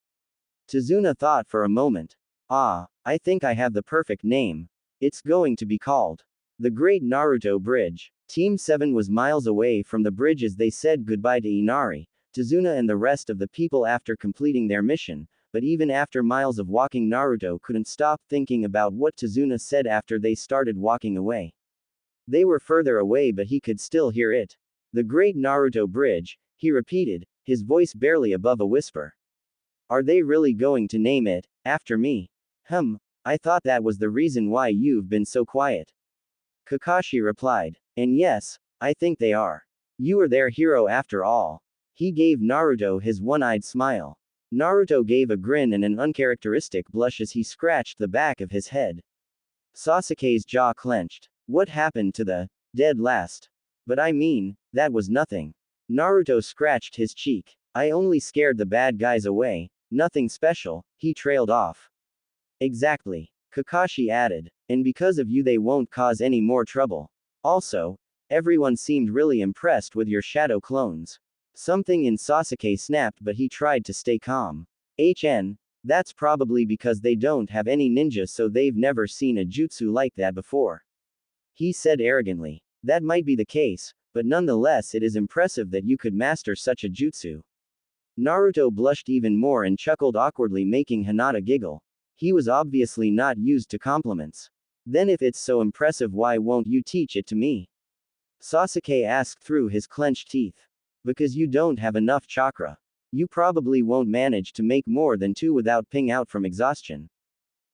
Tazuna thought for a moment. Ah, I think I have the perfect name. It's going to be called the Great Naruto Bridge. Team 7 was miles away from the bridge as they said goodbye to Inari, Tazuna and the rest of the people after completing their mission, but even after miles of walking Naruto couldn't stop thinking about what Tazuna said after they started walking away. They were further away but he could still hear it. The Great Naruto Bridge, he repeated, his voice barely above a whisper. Are they really going to name it after me? I thought that was the reason why you've been so quiet. Kakashi replied. And yes, I think they are. You are their hero after all. He gave Naruto his one-eyed smile. Naruto gave a grin and an uncharacteristic blush as he scratched the back of his head. Sasuke's jaw clenched. What happened to the dead last? But I mean, that was nothing. Naruto scratched his cheek. I only scared the bad guys away. Nothing special, he trailed off. Exactly. Kakashi added. And because of you they won't cause any more trouble. Also, everyone seemed really impressed with your shadow clones. Something in Sasuke snapped but he tried to stay calm. That's probably because they don't have any ninja so they've never seen a jutsu like that before. He said arrogantly. That might be the case, but nonetheless it is impressive that you could master such a jutsu. Naruto blushed even more and chuckled awkwardly making Hinata giggle. He was obviously not used to compliments. Then if it's so impressive why won't you teach it to me? Sasuke asked through his clenched teeth. Because you don't have enough chakra. You probably won't manage to make more than 2 without ping out from exhaustion.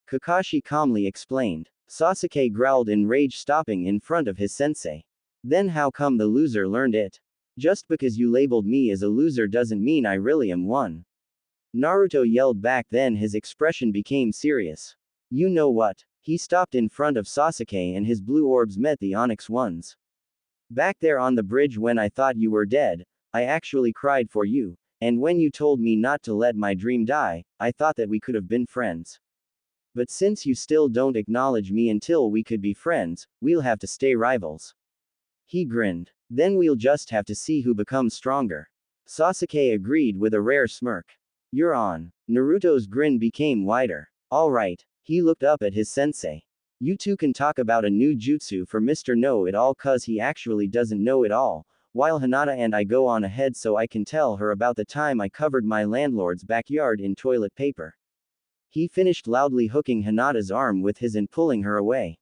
Kakashi calmly explained. Sasuke growled in rage stopping in front of his sensei. Then how come the loser learned it? Just because you labeled me as a loser doesn't mean I really am one. Naruto yelled back then his expression became serious. You know what? He stopped in front of Sasuke and his blue orbs met the onyx ones. Back there on the bridge when I thought you were dead, I actually cried for you, and when you told me not to let my dream die, I thought that we could have been friends. But since you still don't acknowledge me until we could be friends, we'll have to stay rivals. He grinned. Then we'll just have to see who becomes stronger. Sasuke agreed with a rare smirk. You're on. Naruto's grin became wider. Alright. He looked up at his sensei. You two can talk about a new jutsu for Mr. Know-It-All cause he actually doesn't know it all, while Hinata and I go on ahead so I can tell her about the time I covered my landlord's backyard in toilet paper. He finished loudly hooking Hinata's arm with his and pulling her away.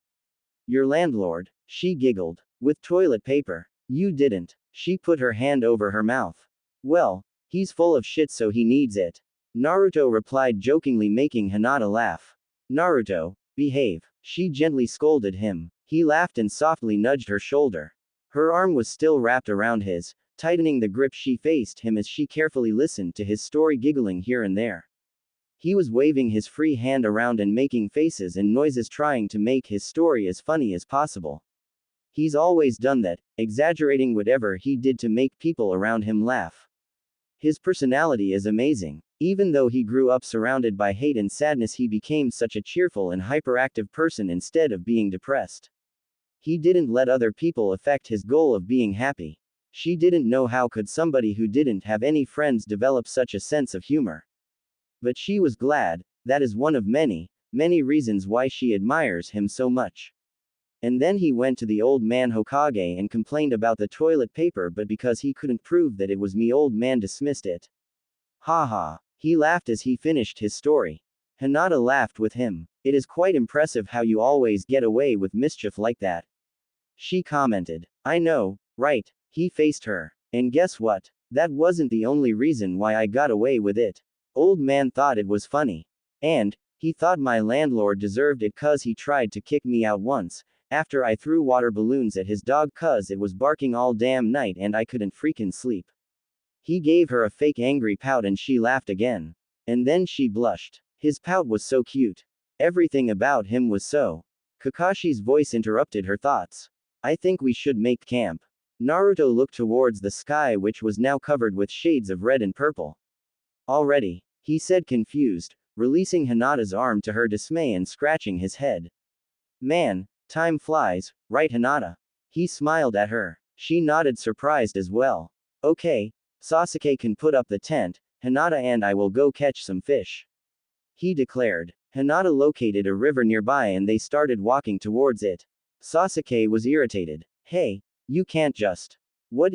Your landlord, she giggled. With toilet paper. You didn't. She put her hand over her mouth. Well, he's full of shit so he needs it. Naruto replied jokingly making Hinata laugh. Naruto, behave. She gently scolded him. He laughed and softly nudged her shoulder. Her arm was still wrapped around his, tightening the grip. She faced him as she carefully listened to his story giggling here and there. He was waving his free hand around and making faces and noises trying to make his story as funny as possible. He's always done that, exaggerating whatever he did to make people around him laugh. His personality is amazing. Even though he grew up surrounded by hate and sadness, he became such a cheerful and hyperactive person instead of being depressed. He didn't let other people affect his goal of being happy. She didn't know how could somebody who didn't have any friends develop such a sense of humor. But she was glad. That is one of many reasons why she admires him so much. And then he went to the old man Hokage and complained about the toilet paper, but because he couldn't prove that it was me, old man dismissed it. Haha. He laughed as he finished his story. Hinata laughed with him. It is quite impressive how you always get away with mischief like that. She commented. I know, right? He faced her. And guess what? That wasn't the only reason why I got away with it. Old man thought it was funny. And he thought my landlord deserved it cause he tried to kick me out once, after I threw water balloons at his dog cause it was barking all damn night and I couldn't freaking sleep. He gave her a fake angry pout and she laughed again. And then she blushed. His pout was so cute. Everything about him was so. Kakashi's voice interrupted her thoughts. I think we should make camp. Naruto looked towards the sky which was now covered with shades of red and purple. Already, he said confused, releasing Hinata's arm to her dismay and scratching his head. Man, Time flies, right Hinata? He smiled at her. She nodded surprised as well. Okay, Sasuke can put up the tent, Hinata and I will go catch some fish. He declared. Hinata located a river nearby and they started walking towards it. Sasuke was irritated. Hey, you can't just. What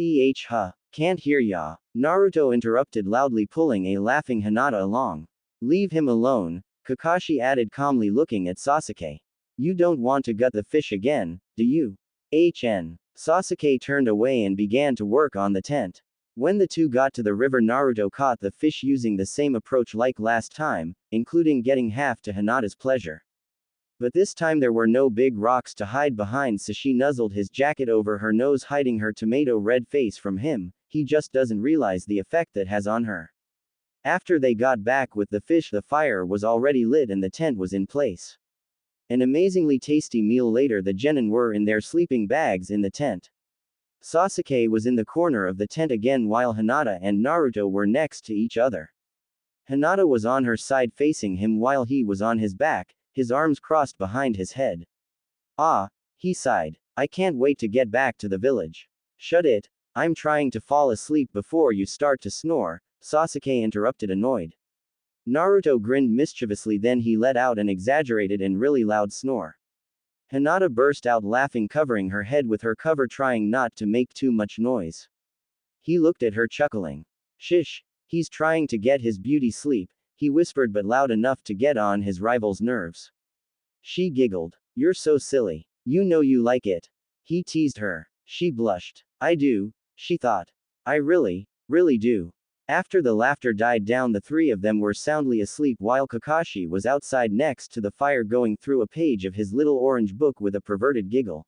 huh? Can't hear ya. Naruto interrupted loudly, pulling a laughing Hinata along. Leave him alone, Kakashi added calmly, looking at Sasuke. You don't want to gut the fish again, do you? Sasuke turned away and began to work on the tent. When the two got to the river, Naruto caught the fish using the same approach like last time, including getting half to Hinata's pleasure. But this time there were no big rocks to hide behind, so she nuzzled his jacket over her nose, hiding her tomato red face from him. He just doesn't realize the effect that has on her. After they got back with the fish, the fire was already lit and the tent was in place. An amazingly tasty meal later, the genin were in their sleeping bags in the tent. Sasuke was in the corner of the tent again while Hinata and Naruto were next to each other. Hinata was on her side facing him while he was on his back, his arms crossed behind his head. Ah, he sighed. I can't wait to get back to the village. Shut it. I'm trying to fall asleep before you start to snore, Sasuke interrupted, annoyed. Naruto grinned mischievously, then he let out an exaggerated and really loud snore. Hinata burst out laughing, covering her head with her cover, trying not to make too much noise. He looked at her, chuckling. Shish, he's trying to get his beauty sleep, he whispered, but loud enough to get on his rival's nerves. She giggled. You're so silly. You know you like it. He teased her. She blushed. I do, she thought. I really do. After the laughter died down, the three of them were soundly asleep while Kakashi was outside next to the fire going through a page of his little orange book with a perverted giggle.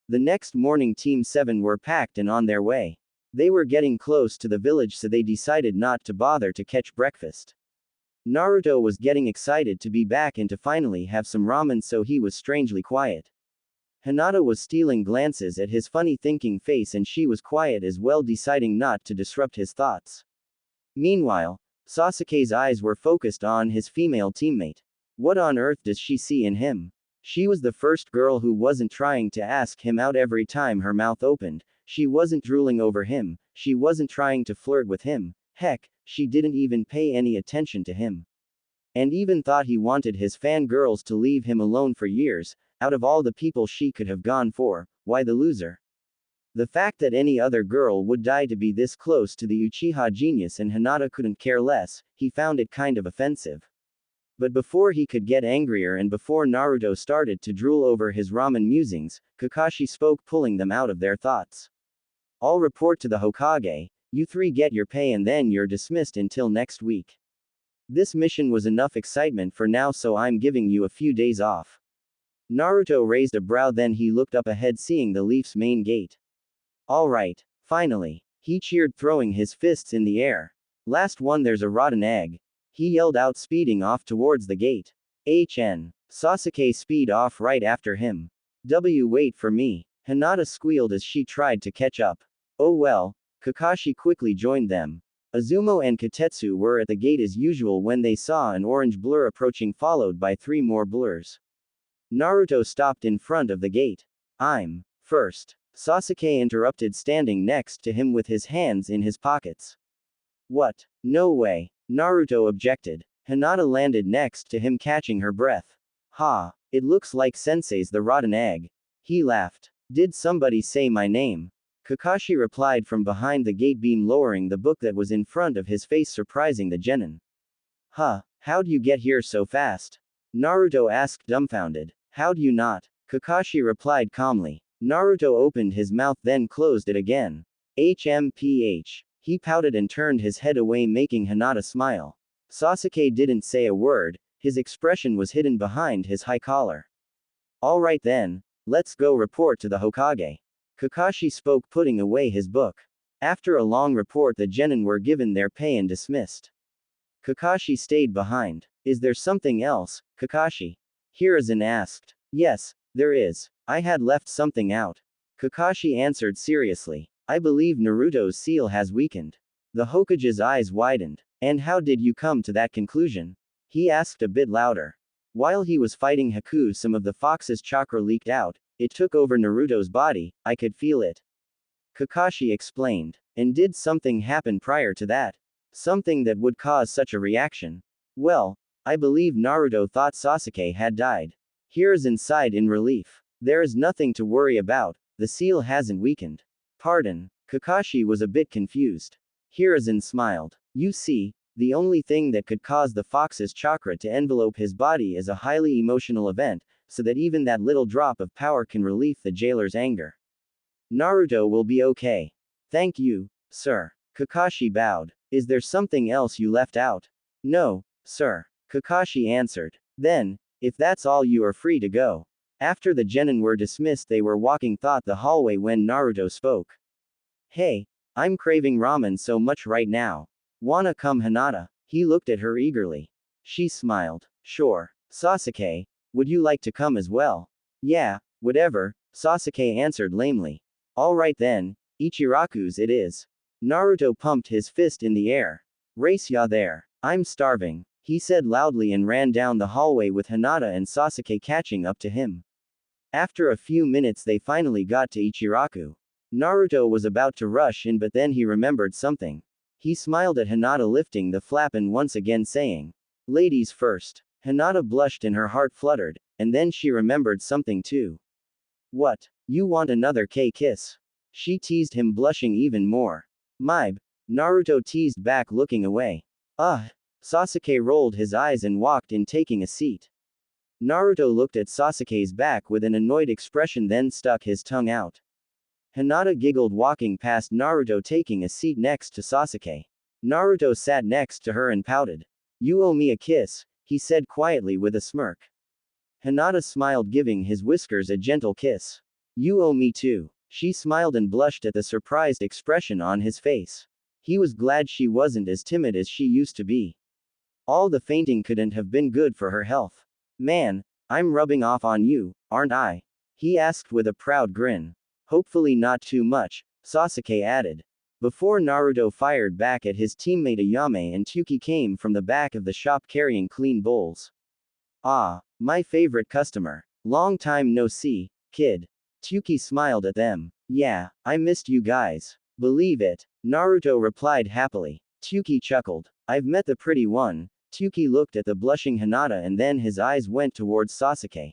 The next morning, Team 7 were packed and on their way. They were getting close to the village, so they decided not to bother to catch breakfast. Naruto was getting excited to be back and to finally have some ramen, so he was strangely quiet. Hinata was stealing glances at his funny thinking face and she was quiet as well, deciding not to disrupt his thoughts. Meanwhile, Sasuke's eyes were focused on his female teammate. What on earth does she see in him? She was the first girl who wasn't trying to ask him out every time her mouth opened, she wasn't drooling over him, she wasn't trying to flirt with him, heck, she didn't even pay any attention to him. And even thought he wanted his fangirls to leave him alone for years. Out of all the people she could have gone for, why the loser? The fact that any other girl would die to be this close to the Uchiha genius and Hinata couldn't care less, he found it kind of offensive. But before he could get angrier and before Naruto started to drool over his ramen musings, Kakashi spoke, pulling them out of their thoughts. I'll report to the Hokage, you three get your pay and then you're dismissed until next week. This mission was enough excitement for now, so I'm giving you a few days off. Naruto raised a brow, then he looked up ahead, seeing the Leaf's main gate. All right, finally, he cheered, throwing his fists in the air. Last one, there's a rotten egg. He yelled out, speeding off towards the gate. Sasuke speed off right after him. Wait for me. Hinata squealed as she tried to catch up. Oh well, Kakashi quickly joined them. Azumo and Katetsu were at the gate as usual when they saw an orange blur approaching, followed by 3 more blurs. Naruto stopped in front of the gate. I'm first, Sasuke interrupted, standing next to him with his hands in his pockets. What? No way, Naruto objected. Hinata landed next to him, catching her breath. Ha, it looks like Sensei's the rotten egg. He laughed. Did somebody say my name? Kakashi replied from behind the gate beam, lowering the book that was in front of his face, surprising the genin. Huh, how'd you get here so fast? Naruto asked, dumbfounded. How'd you not? Kakashi replied calmly. Naruto opened his mouth then closed it again. HMPH. He pouted and turned his head away, making Hinata smile. Sasuke didn't say a word, his expression was hidden behind his high collar. Alright then, let's go report to the Hokage. Kakashi spoke, putting away his book. After a long report, the genin were given their pay and dismissed. Kakashi stayed behind. Is there something else, Kakashi? Hiruzen asked. Yes, there is. I had left something out. Kakashi answered seriously. I believe Naruto's seal has weakened. The Hokage's eyes widened. And how did you come to that conclusion? He asked a bit louder. While he was fighting Haku, some of the fox's chakra leaked out, It took over Naruto's body, I could feel it. Kakashi explained. And did something happen prior to that? Something that would cause such a reaction? Well, I believe Naruto thought Sasuke had died. Hiruzen sighed in relief. There is nothing to worry about, the seal hasn't weakened. Pardon. Kakashi was a bit confused. Hiruzen smiled. You see, the only thing that could cause the fox's chakra to envelope his body is a highly emotional event, so that even that little drop of power can relieve the jailer's anger. Naruto will be okay. Thank you, sir. Kakashi bowed. Is there something else you left out? No, sir. Kakashi answered. Then, if that's all, you are free to go. After the genin were dismissed, they were walking through the hallway when Naruto spoke. Hey, I'm craving ramen so much right now. Wanna come, Hinata? He looked at her eagerly. She smiled. Sure. Sasuke, would you like to come as well? Yeah, whatever, Sasuke answered lamely. Alright then, Ichiraku's it is. Naruto pumped his fist in the air. Race ya there. I'm starving, he said loudly and ran down the hallway with Hinata and Sasuke catching up to him. After a few minutes they finally got to Ichiraku. Naruto was about to rush in, but then he remembered something. He smiled at Hinata, lifting the flap and once again saying, "Ladies first." Hinata blushed and her heart fluttered, and then she remembered something too. What? You want another kiss? She teased him, blushing even more. Mibe. Naruto teased back, looking away. Sasuke rolled his eyes and walked in, taking a seat. Naruto looked at Sasuke's back with an annoyed expression, then stuck his tongue out. Hinata giggled, walking past Naruto, taking a seat next to Sasuke. Naruto sat next to her and pouted. You owe me a kiss, he said quietly with a smirk. Hinata smiled, giving his whiskers a gentle kiss. You owe me too. She smiled and blushed at the surprised expression on his face. He was glad she wasn't as timid as she used to be. All the fainting couldn't have been good for her health. Man, I'm rubbing off on you, aren't I? He asked with a proud grin. Hopefully not too much, Sasuke added. Before Naruto fired back at his teammate, Ayame and Tuki came from the back of the shop carrying clean bowls. Ah, my favorite customer. Long time no see, kid. Tuki smiled at them. Yeah, I missed you guys. Believe it, Naruto replied happily. Tuki chuckled. I've met the pretty one. Tuki looked at the blushing Hinata and then his eyes went towards Sasuke.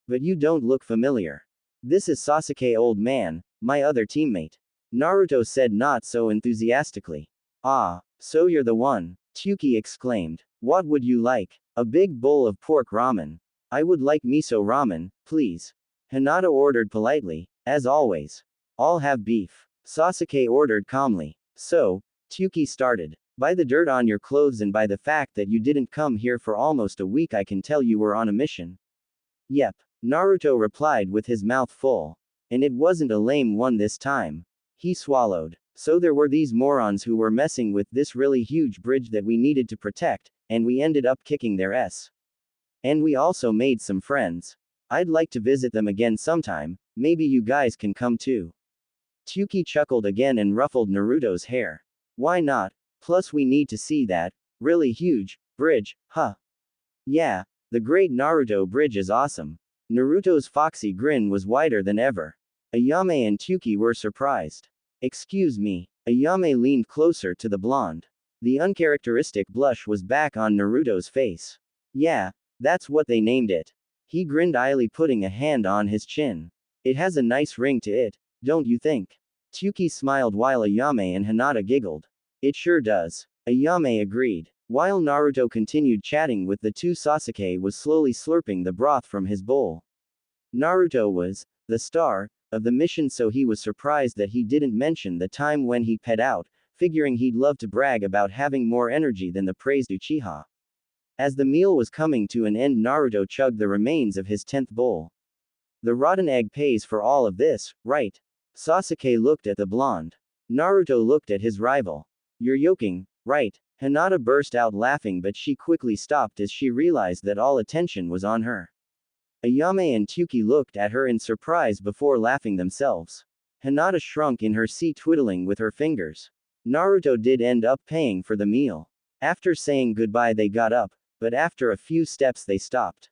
But you don't look familiar. This is Sasuke, old man, my other teammate. Naruto said, not so enthusiastically. Ah, so you're the one, Tuki exclaimed. What would you like? A big bowl of pork ramen. I would like miso ramen, please. Hinata ordered politely, as always. I'll have beef. Sasuke ordered calmly. So, Tuki started. By the dirt on your clothes and by the fact that you didn't come here for almost a week, I can tell you were on a mission. Yep. Naruto replied with his mouth full. And it wasn't a lame one this time. He swallowed. So there were these morons who were messing with this really huge bridge that we needed to protect, and we ended up kicking their ass. And we also made some friends. I'd like to visit them again sometime, maybe you guys can come too. Tuki chuckled again and ruffled Naruto's hair. Why not? Plus we need to see that, really huge, bridge, huh? Yeah, the great Naruto bridge is awesome. Naruto's foxy grin was wider than ever. Ayame and Tuki were surprised. Excuse me. Ayame leaned closer to the blonde. The uncharacteristic blush was back on Naruto's face. Yeah, that's what they named it. He grinned idly, putting a hand on his chin. It has a nice ring to it, don't you think? Tuki smiled while Ayame and Hinata giggled. It sure does. Ayame agreed. While Naruto continued chatting with the two, Sasuke was slowly slurping the broth from his bowl. Naruto was the star of the mission, so he was surprised that he didn't mention the time when he pet out, figuring he'd love to brag about having more energy than the praised Uchiha. As the meal was coming to an end, Naruto chugged the remains of his 10th bowl. The rotten egg pays for all of this, right? Sasuke looked at the blonde. Naruto looked at his rival. You're joking, right? Hinata burst out laughing, but she quickly stopped as she realized that all attention was on her. Ayame and Tuki looked at her in surprise before laughing themselves. Hinata shrunk in her seat, twiddling with her fingers. Naruto did end up paying for the meal. After saying goodbye they got up, but after a few steps they stopped.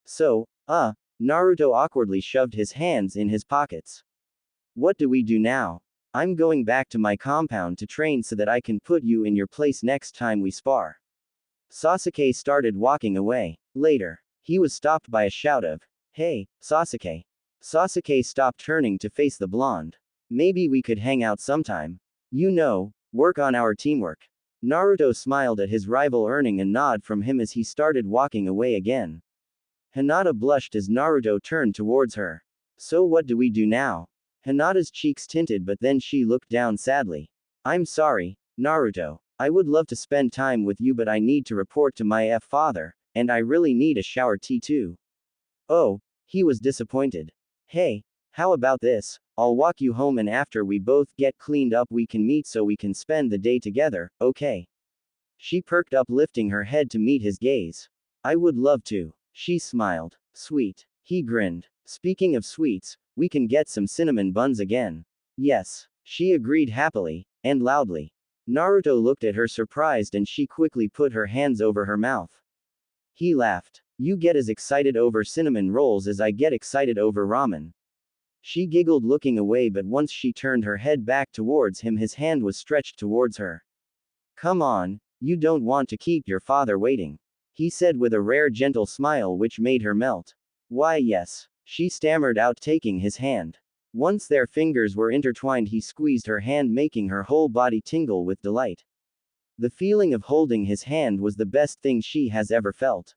So, Naruto awkwardly shoved his hands in his pockets. What do we do now? I'm going back to my compound to train so that I can put you in your place next time we spar. Sasuke started walking away. Later, he was stopped by a shout of, "Hey, Sasuke." Sasuke stopped, turning to face the blonde. Maybe we could hang out sometime. You know, work on our teamwork. Naruto smiled at his rival, earning a nod from him as he started walking away again. Hinata blushed as Naruto turned towards her. So what do we do now? Hinata's cheeks tinted, but then she looked down sadly. I'm sorry, Naruto. I would love to spend time with you, but I need to report to my father, and I really need a shower tea too. Oh, he was disappointed. Hey, how about this? I'll walk you home, and after we both get cleaned up we can meet so we can spend the day together, okay? She perked up, lifting her head to meet his gaze. I would love to. She smiled. Sweet. He grinned. Speaking of sweets, we can get some cinnamon buns again. Yes. She agreed happily, and loudly. Naruto looked at her surprised, and she quickly put her hands over her mouth. He laughed. You get as excited over cinnamon rolls as I get excited over ramen. She giggled, looking away, but once she turned her head back towards him, his hand was stretched towards her. Come on, you don't want to keep your father waiting, he said with a rare gentle smile which made her melt. Why yes, she stammered out, taking his hand. Once their fingers were intertwined, he squeezed her hand, making her whole body tingle with delight. The feeling of holding his hand was the best thing she has ever felt.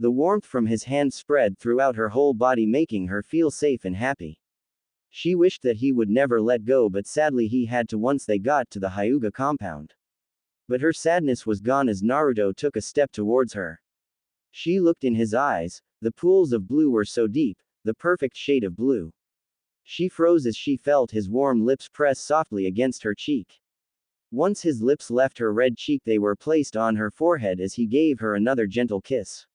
The warmth from his hand spread throughout her whole body, making her feel safe and happy. She wished that he would never let go, but sadly he had to once they got to the Hyuga compound. But her sadness was gone as Naruto took a step towards her. She looked in his eyes. The pools of blue were so deep, the perfect shade of blue. She froze as she felt his warm lips press softly against her cheek. Once his lips left her red cheek, they were placed on her forehead as he gave her another gentle kiss.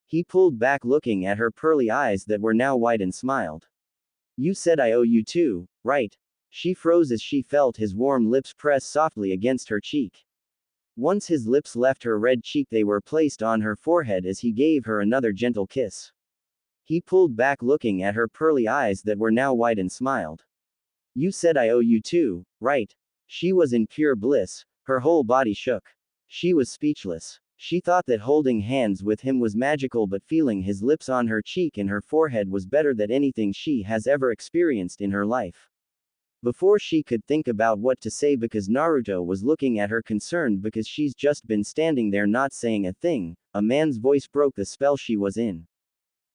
He pulled back, looking at her pearly eyes that were now wide, and smiled. You said I owe you too, right? She froze as she felt his warm lips press softly against her cheek. Once his lips left her red cheek, they were placed on her forehead as he gave her another gentle kiss. He pulled back, looking at her pearly eyes that were now wide, and smiled. You said I owe you too, right? She was in pure bliss, her whole body shook. She was speechless. She thought that holding hands with him was magical, but feeling his lips on her cheek and her forehead was better than anything she has ever experienced in her life. Before she could think about what to say, because Naruto was looking at her concerned because she's just been standing there not saying a thing, a man's voice broke the spell she was in.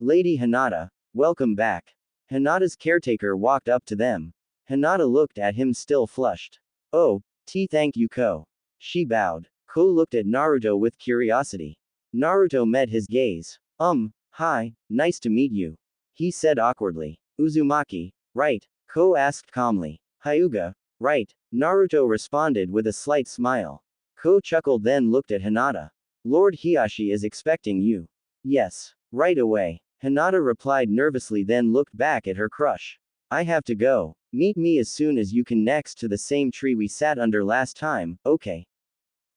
Lady Hinata, welcome back. Hinata's caretaker walked up to them. Hinata looked at him, still flushed. Oh, thank you, Ko. She bowed. Ko looked at Naruto with curiosity. Naruto met his gaze. Hi, nice to meet you, he said awkwardly. Uzumaki, right? Ko asked calmly. Hyuga, right? Naruto responded with a slight smile. Ko chuckled, then looked at Hinata. Lord Hiashi is expecting you. Yes, right away, Hinata replied nervously, then looked back at her crush. I have to go. Meet me as soon as you can next to the same tree we sat under last time, okay?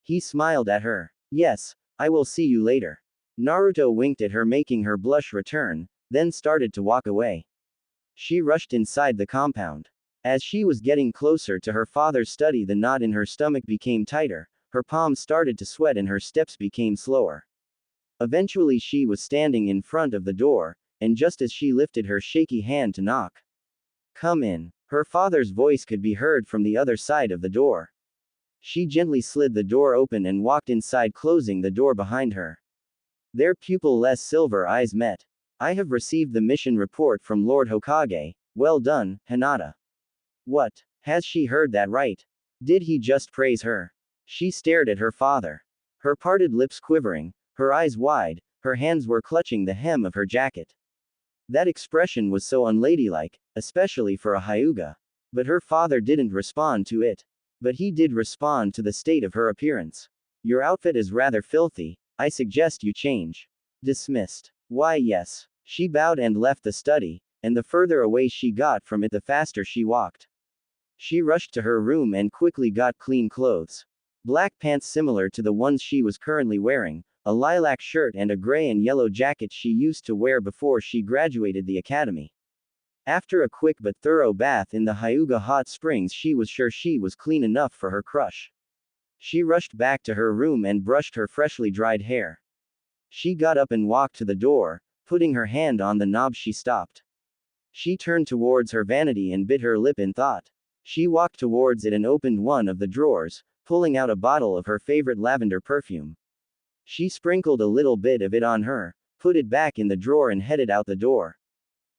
He smiled at her. Yes, I will see you later. Naruto winked at her, making her blush return, then started to walk away. She rushed inside the compound. As she was getting closer to her father's study, the knot in her stomach became tighter, her palms started to sweat, and her steps became slower. Eventually she was standing in front of the door, and just as she lifted her shaky hand to knock. Come in. Her father's voice could be heard from the other side of the door. She gently slid the door open and walked inside, closing the door behind her. Their pupil-less silver eyes met. I have received the mission report from Lord Hokage. Well done, Hinata. What? Has she heard that right? Did he just praise her? She stared at her father. Her parted lips quivering, her eyes wide, her hands were clutching the hem of her jacket. That expression was so unladylike, especially for a Hyuga. But her father didn't respond to it. But he did respond to the state of her appearance. Your outfit is rather filthy, I suggest you change. Dismissed. Why yes. She bowed and left the study, and the further away she got from it, the faster she walked. She rushed to her room and quickly got clean clothes. Black pants similar to the ones she was currently wearing, a lilac shirt and a gray and yellow jacket she used to wear before she graduated the academy. After a quick but thorough bath in the Hyuga hot springs, she was sure she was clean enough for her crush. She rushed back to her room and brushed her freshly dried hair. She got up and walked to the door. Putting her hand on the knob, she stopped. She turned towards her vanity and bit her lip in thought. She walked towards it and opened one of the drawers, pulling out a bottle of her favorite lavender perfume. She sprinkled a little bit of it on her, put it back in the drawer and headed out the door.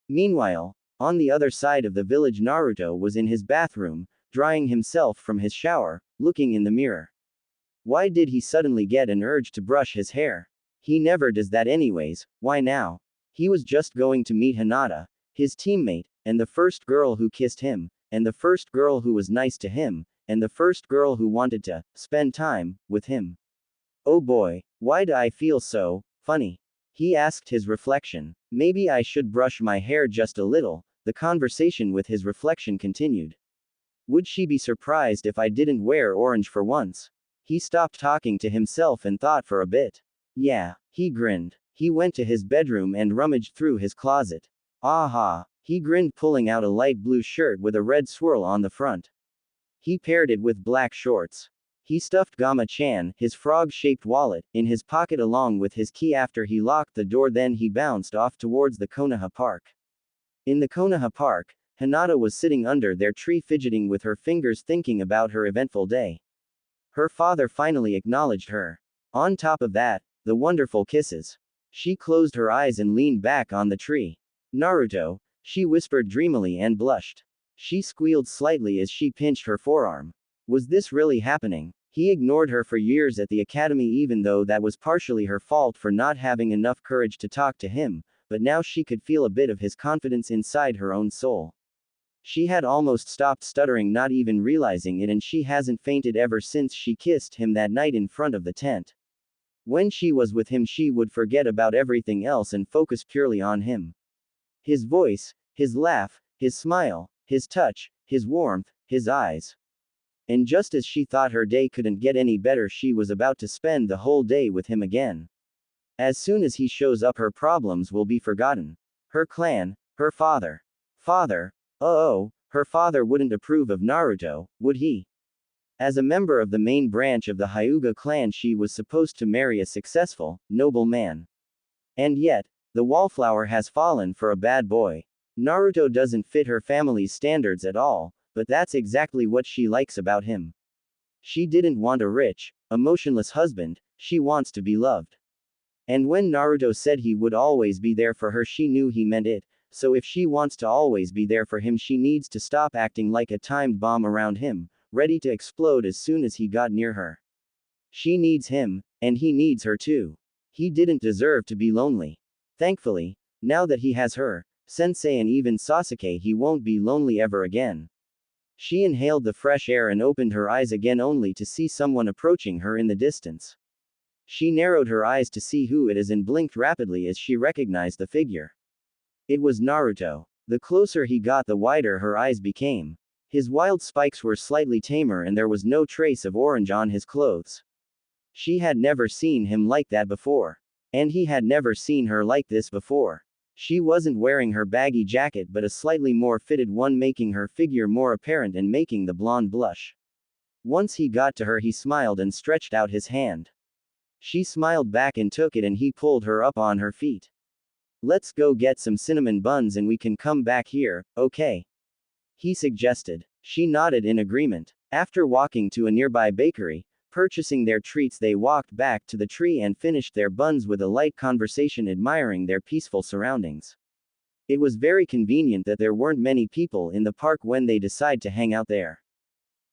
Meanwhile, on the other side of the village, Naruto was in his bathroom, drying himself from his shower, looking in the mirror. Why did he suddenly get an urge to brush his hair? He never does that anyways, why now? He was just going to meet Hinata, his teammate, and the first girl who kissed him, and the first girl who was nice to him, and the first girl who wanted to spend time with him. Oh boy, why do I feel so funny? He asked his reflection. Maybe I should brush my hair just a little. The conversation with his reflection continued. Would she be surprised if I didn't wear orange for once? He stopped talking to himself and thought for a bit. Yeah, he grinned. He went to his bedroom and rummaged through his closet. Aha, he grinned, pulling out a light blue shirt with a red swirl on the front. He paired it with black shorts. He stuffed Gama-chan, his frog-shaped wallet, in his pocket along with his key after he locked the door. Then he bounced off towards the Konoha Park. In the Konoha Park, Hinata was sitting under their tree fidgeting with her fingers, thinking about her eventful day. Her father finally acknowledged her. On top of that, the wonderful kisses. She closed her eyes and leaned back on the tree. Naruto, she whispered dreamily and blushed. She squealed slightly as she pinched her forearm. Was this really happening? He ignored her for years at the academy, even though that was partially her fault for not having enough courage to talk to him, but now she could feel a bit of his confidence inside her own soul. She had almost stopped stuttering, not even realizing it, and she hasn't fainted ever since she kissed him that night in front of the tent. When she was with him, she would forget about everything else and focus purely on him. His voice, his laugh, his smile, his touch, his warmth, his eyes. And just as she thought her day couldn't get any better, she was about to spend the whole day with him again. As soon as he shows up, her problems will be forgotten. Her clan, her father. Father? Oh, her father wouldn't approve of Naruto, would he? As a member of the main branch of the Hyuga clan, she was supposed to marry a successful, noble man. And yet, the wallflower has fallen for a bad boy. Naruto doesn't fit her family's standards at all, but that's exactly what she likes about him. She didn't want a rich, emotionless husband, she wants to be loved. And when Naruto said he would always be there for her, she knew he meant it, so if she wants to always be there for him, she needs to stop acting like a timed bomb around him, ready to explode as soon as he got near her. She needs him, and he needs her too. He didn't deserve to be lonely. Thankfully, now that he has her, Sensei, and even Sasuke, he won't be lonely ever again. She inhaled the fresh air and opened her eyes again, only to see someone approaching her in the distance. She narrowed her eyes to see who it is and blinked rapidly as she recognized the figure. It was Naruto. The closer he got, the wider her eyes became. His wild spikes were slightly tamer and there was no trace of orange on his clothes. She had never seen him like that before. And he had never seen her like this before. She wasn't wearing her baggy jacket but a slightly more fitted one, making her figure more apparent and making the blonde blush. Once he got to her, he smiled and stretched out his hand. She smiled back and took it, and he pulled her up on her feet. Let's go get some cinnamon buns and we can come back here, okay? He suggested. She nodded in agreement. After walking to a nearby bakery, purchasing their treats, they walked back to the tree and finished their buns with a light conversation, admiring their peaceful surroundings. It was very convenient that there weren't many people in the park when they decided to hang out there.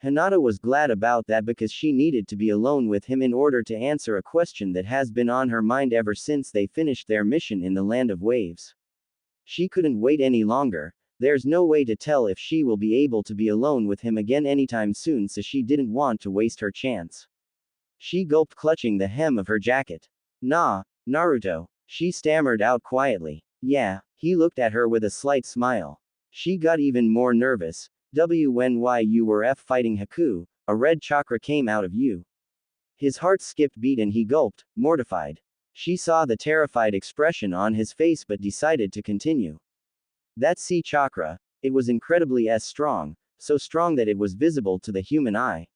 Hinata was glad about that because she needed to be alone with him in order to answer a question that has been on her mind ever since they finished their mission in the Land of Waves. She couldn't wait any longer. There's no way to tell if she will be able to be alone with him again anytime soon, so she didn't want to waste her chance. She gulped, clutching the hem of her jacket. Nah, Naruto. She stammered out quietly. Yeah. He looked at her with a slight smile. She got even more nervous. When you were fighting Haku, a red chakra came out of you. His heart skipped beat and he gulped, mortified. She saw the terrified expression on his face but decided to continue. That C chakra, it was incredibly strong, so strong that it was visible to the human eye.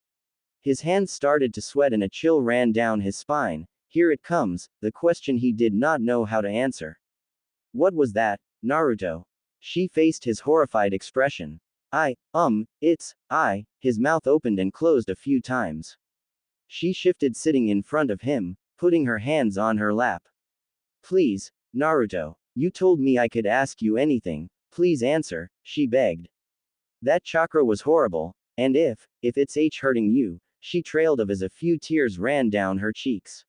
His hands started to sweat and a chill ran down his spine. Here it comes, the question he did not know how to answer. What was that, Naruto? She faced his horrified expression. His mouth opened and closed a few times. She shifted sitting in front of him, putting her hands on her lap. Please, Naruto, you told me I could ask you anything, please answer, she begged. That chakra was horrible, and if it's hurting you, she trailed off as a few tears ran down her cheeks.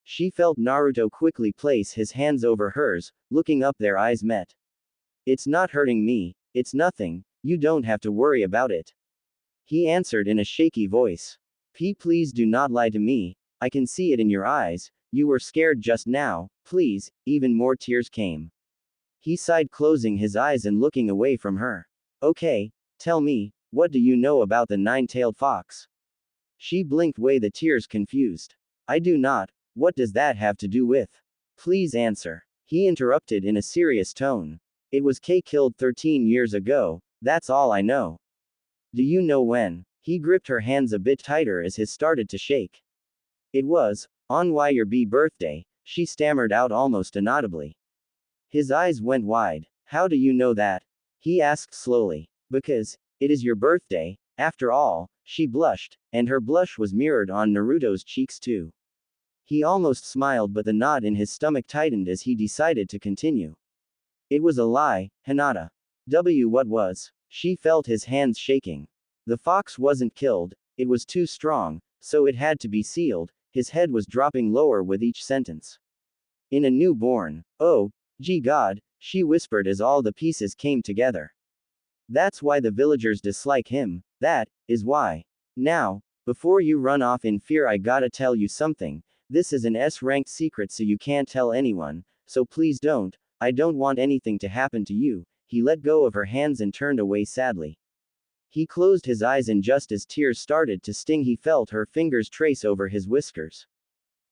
She felt Naruto quickly place his hands over hers, looking up their eyes met. It's not hurting me, it's nothing, you don't have to worry about it. He answered in a shaky voice. Please do not lie to me, I can see it in your eyes, you were scared just now, please, even more tears came. He sighed closing his eyes and looking away from her. Okay, tell me, what do you know about the nine-tailed fox? She blinked away the tears confused. I do not, what does that have to do with? Please answer. He interrupted in a serious tone. It was killed 13 years ago, that's all I know. Do you know when? He gripped her hands a bit tighter as his started to shake. It was, on your birthday, she stammered out almost inaudibly. His eyes went wide. How do you know that? He asked slowly. Because, it is your birthday, after all, she blushed, and her blush was mirrored on Naruto's cheeks too. He almost smiled but the knot in his stomach tightened as he decided to continue. It was a lie, Hinata. What was? She felt his hands shaking. The fox wasn't killed, it was too strong, so it had to be sealed, his head was dropping lower with each sentence. In a newborn. Oh, gee God, she whispered as all the pieces came together. That's why the villagers dislike him, that is why. Now, before you run off in fear I gotta tell you something, this is an S-ranked secret so you can't tell anyone, so please don't, I don't want anything to happen to you. He let go of her hands and turned away sadly. He closed his eyes and just as tears started to sting he felt her fingers trace over his whiskers.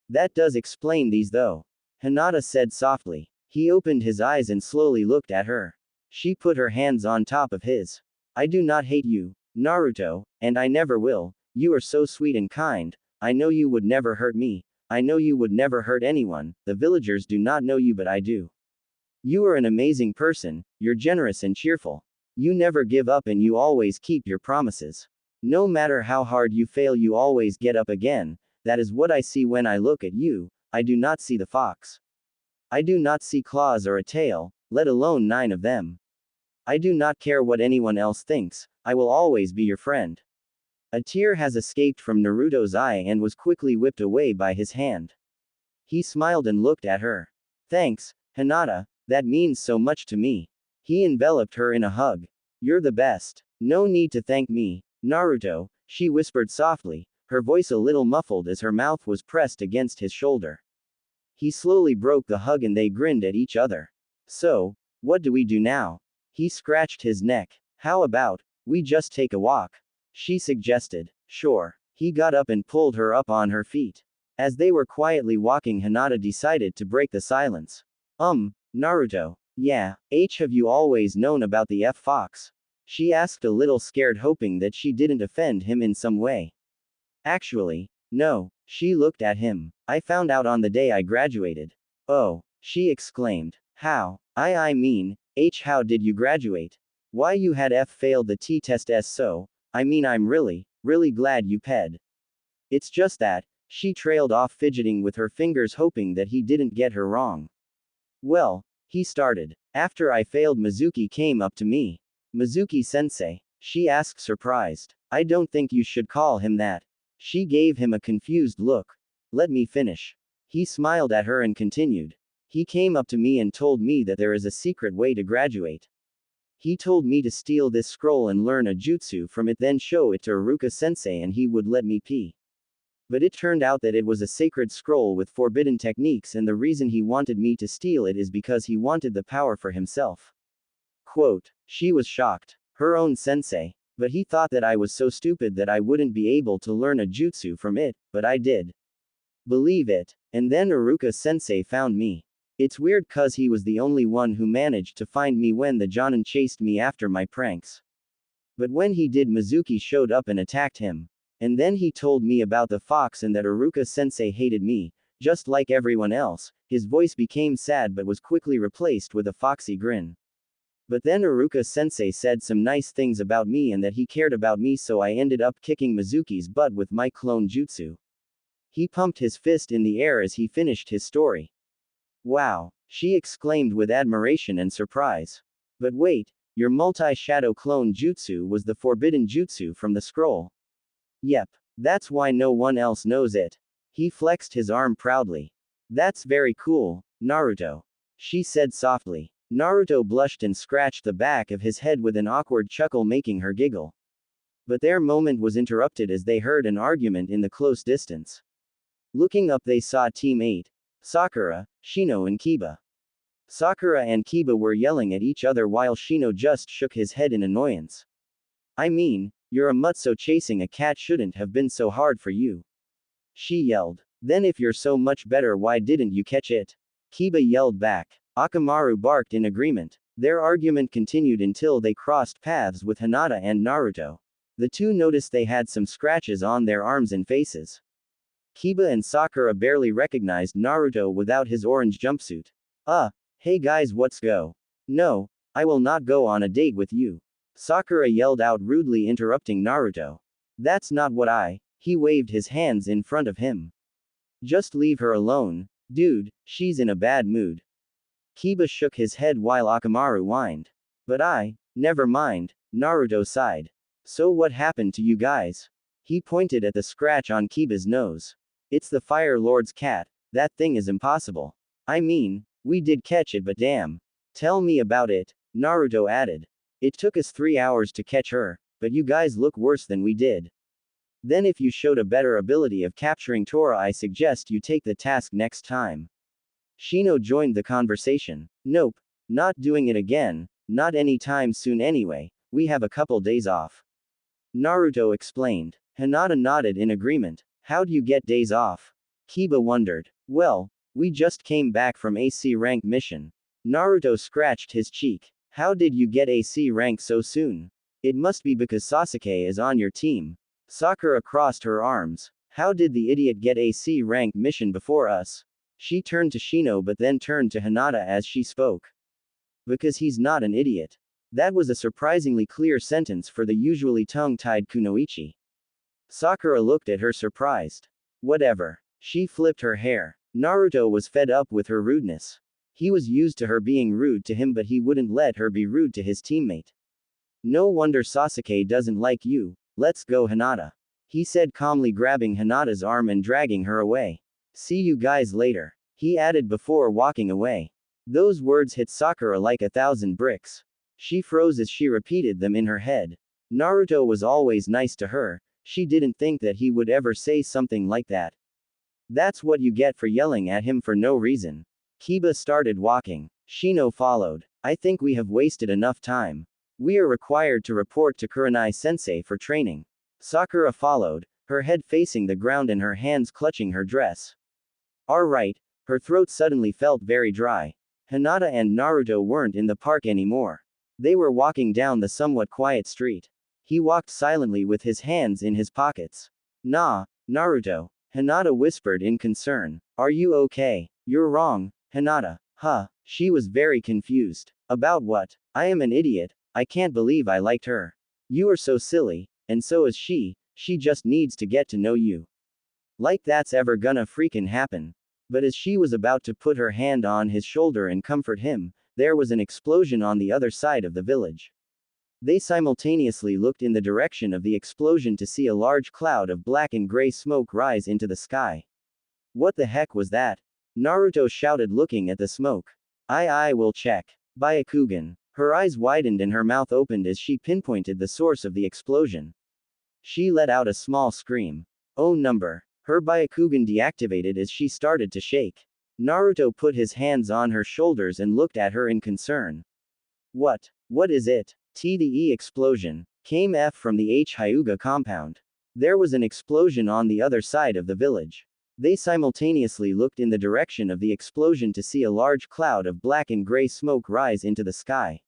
That does explain these though. Hinata said softly. He opened his eyes and slowly looked at her. She put her hands on top of his. I do not hate you, Naruto, and I never will, you are so sweet and kind, I know you would never hurt me, I know you would never hurt anyone, the villagers do not know you but I do. You are an amazing person, you're generous and cheerful. You never give up and you always keep your promises. No matter how hard you fail you always get up again, that is what I see when I look at you, I do not see the fox. I do not see claws or a tail, let alone 9 of them. I do not care what anyone else thinks, I will always be your friend. A tear has escaped from Naruto's eye and was quickly whipped away by his hand. He smiled and looked at her. Thanks, Hinata, that means so much to me. He enveloped her in a hug. You're the best. No need to thank me, Naruto, she whispered softly, her voice a little muffled as her mouth was pressed against his shoulder. He slowly broke the hug and they grinned at each other. So, what do we do now? He scratched his neck. How about, we just take a walk? She suggested. Sure. He got up and pulled her up on her feet. As they were quietly walking Hinata decided to break the silence. Naruto. Yeah, have you always known about the fox? She asked a little scared hoping that she didn't offend him in some way. Actually, no, she looked at him. I found out on the day I graduated. Oh, she exclaimed. How? I mean, how did you graduate? Why you had failed the T-test so, I mean I'm really glad you ped. It's just that, she trailed off fidgeting with her fingers hoping that he didn't get her wrong. Well, he started. After I failed Mizuki came up to me. Mizuki-sensei? She asked surprised. I don't think you should call him that. She gave him a confused look. Let me finish. He smiled at her and continued. He came up to me and told me that there is a secret way to graduate. He told me to steal this scroll and learn a jutsu from it then show it to Iruka-sensei and he would let me pee. But it turned out that it was a sacred scroll with forbidden techniques and the reason he wanted me to steal it is because he wanted the power for himself. Quote. She was shocked. Her own sensei. But he thought that I was so stupid that I wouldn't be able to learn a jutsu from it, but I did. Believe it. And then Iruka-sensei found me. It's weird cause he was the only one who managed to find me when the Jonin chased me after my pranks. But when he did, Mizuki showed up and attacked him. And then he told me about the fox and that Iruka-sensei hated me, just like everyone else. His voice became sad but was quickly replaced with a foxy grin. But then Iruka-sensei said some nice things about me and that he cared about me, so I ended up kicking Mizuki's butt with my clone jutsu. He pumped his fist in the air as he finished his story. Wow! She exclaimed with admiration and surprise. But wait, your multi-shadow clone jutsu was the forbidden jutsu from the scroll. Yep. That's why no one else knows it. He flexed his arm proudly. That's very cool, Naruto. She said softly. Naruto blushed and scratched the back of his head with an awkward chuckle, making her giggle. But their moment was interrupted as they heard an argument in the close distance. Looking up, they saw Team 8, Sakura, Shino and Kiba. Sakura and Kiba were yelling at each other while Shino just shook his head in annoyance. I mean, you're a mutt, so chasing a cat shouldn't have been so hard for you. She yelled. Then if you're so much better, why didn't you catch it? Kiba yelled back. Akamaru barked in agreement. Their argument continued until they crossed paths with Hinata and Naruto. The two noticed they had some scratches on their arms and faces. Kiba and Sakura barely recognized Naruto without his orange jumpsuit. Hey guys, let's go. No, I will not go on a date with you. Sakura yelled out rudely, interrupting Naruto. That's not what He waved his hands in front of him. Just leave her alone. Dude, she's in a bad mood. Kiba shook his head while Akamaru whined. But never mind, Naruto sighed. So what happened to you guys? He pointed at the scratch on Kiba's nose. It's the Fire Lord's cat, that thing is impossible. I mean, we did catch it, but damn. Tell me about it, Naruto added. It took us 3 hours to catch her, but you guys look worse than we did. Then if you showed a better ability of capturing Tora, I suggest you take the task next time. Shino joined the conversation. Nope, not doing it again, not anytime soon anyway, we have a couple days off. Naruto explained. Hinata nodded in agreement. How'd you get days off? Kiba wondered. Well, we just came back from AC rank mission. Naruto scratched his cheek. How did you get AC rank so soon? It must be because Sasuke is on your team. Sakura crossed her arms. How did the idiot get AC rank mission before us? She turned to Shino but then turned to Hinata as she spoke. Because he's not an idiot. That was a surprisingly clear sentence for the usually tongue-tied Kunoichi. Sakura looked at her surprised. Whatever. She flipped her hair. Naruto was fed up with her rudeness. He was used to her being rude to him, but he wouldn't let her be rude to his teammate. No wonder Sasuke doesn't like you. Let's go, Hinata. He said calmly, grabbing Hinata's arm and dragging her away. See you guys later. He added before walking away. Those words hit Sakura like 1,000 bricks. She froze as she repeated them in her head. Naruto was always nice to her. She didn't think that he would ever say something like that. That's what you get for yelling at him for no reason. Kiba started walking. Shino followed. I think we have wasted enough time. We are required to report to Kurenai-sensei for training. Sakura followed, her head facing the ground and her hands clutching her dress. Alright, her throat suddenly felt very dry. Hinata and Naruto weren't in the park anymore. They were walking down the somewhat quiet street. He walked silently with his hands in his pockets. Nah, Naruto. Hinata whispered in concern. Are you okay? You're wrong, Hinata. Huh. She was very confused. About what? I am an idiot. I can't believe I liked her. You are so silly, and so is she just needs to get to know you. Like that's ever gonna freaking happen. But as she was about to put her hand on his shoulder and comfort him, there was an explosion on the other side of the village. They simultaneously looked in the direction of the explosion to see a large cloud of black and gray smoke rise into the sky. What the heck was that? Naruto shouted, looking at the smoke. I will check. Byakugan. Her eyes widened and her mouth opened as she pinpointed the source of the explosion. She let out a small scream. Oh number. Her Byakugan deactivated as she started to shake. Naruto put his hands on her shoulders and looked at her in concern. What is it? TDE explosion. came from the Hyuga compound. There was an explosion on the other side of the village. They simultaneously looked in the direction of the explosion to see a large cloud of black and gray smoke rise into the sky.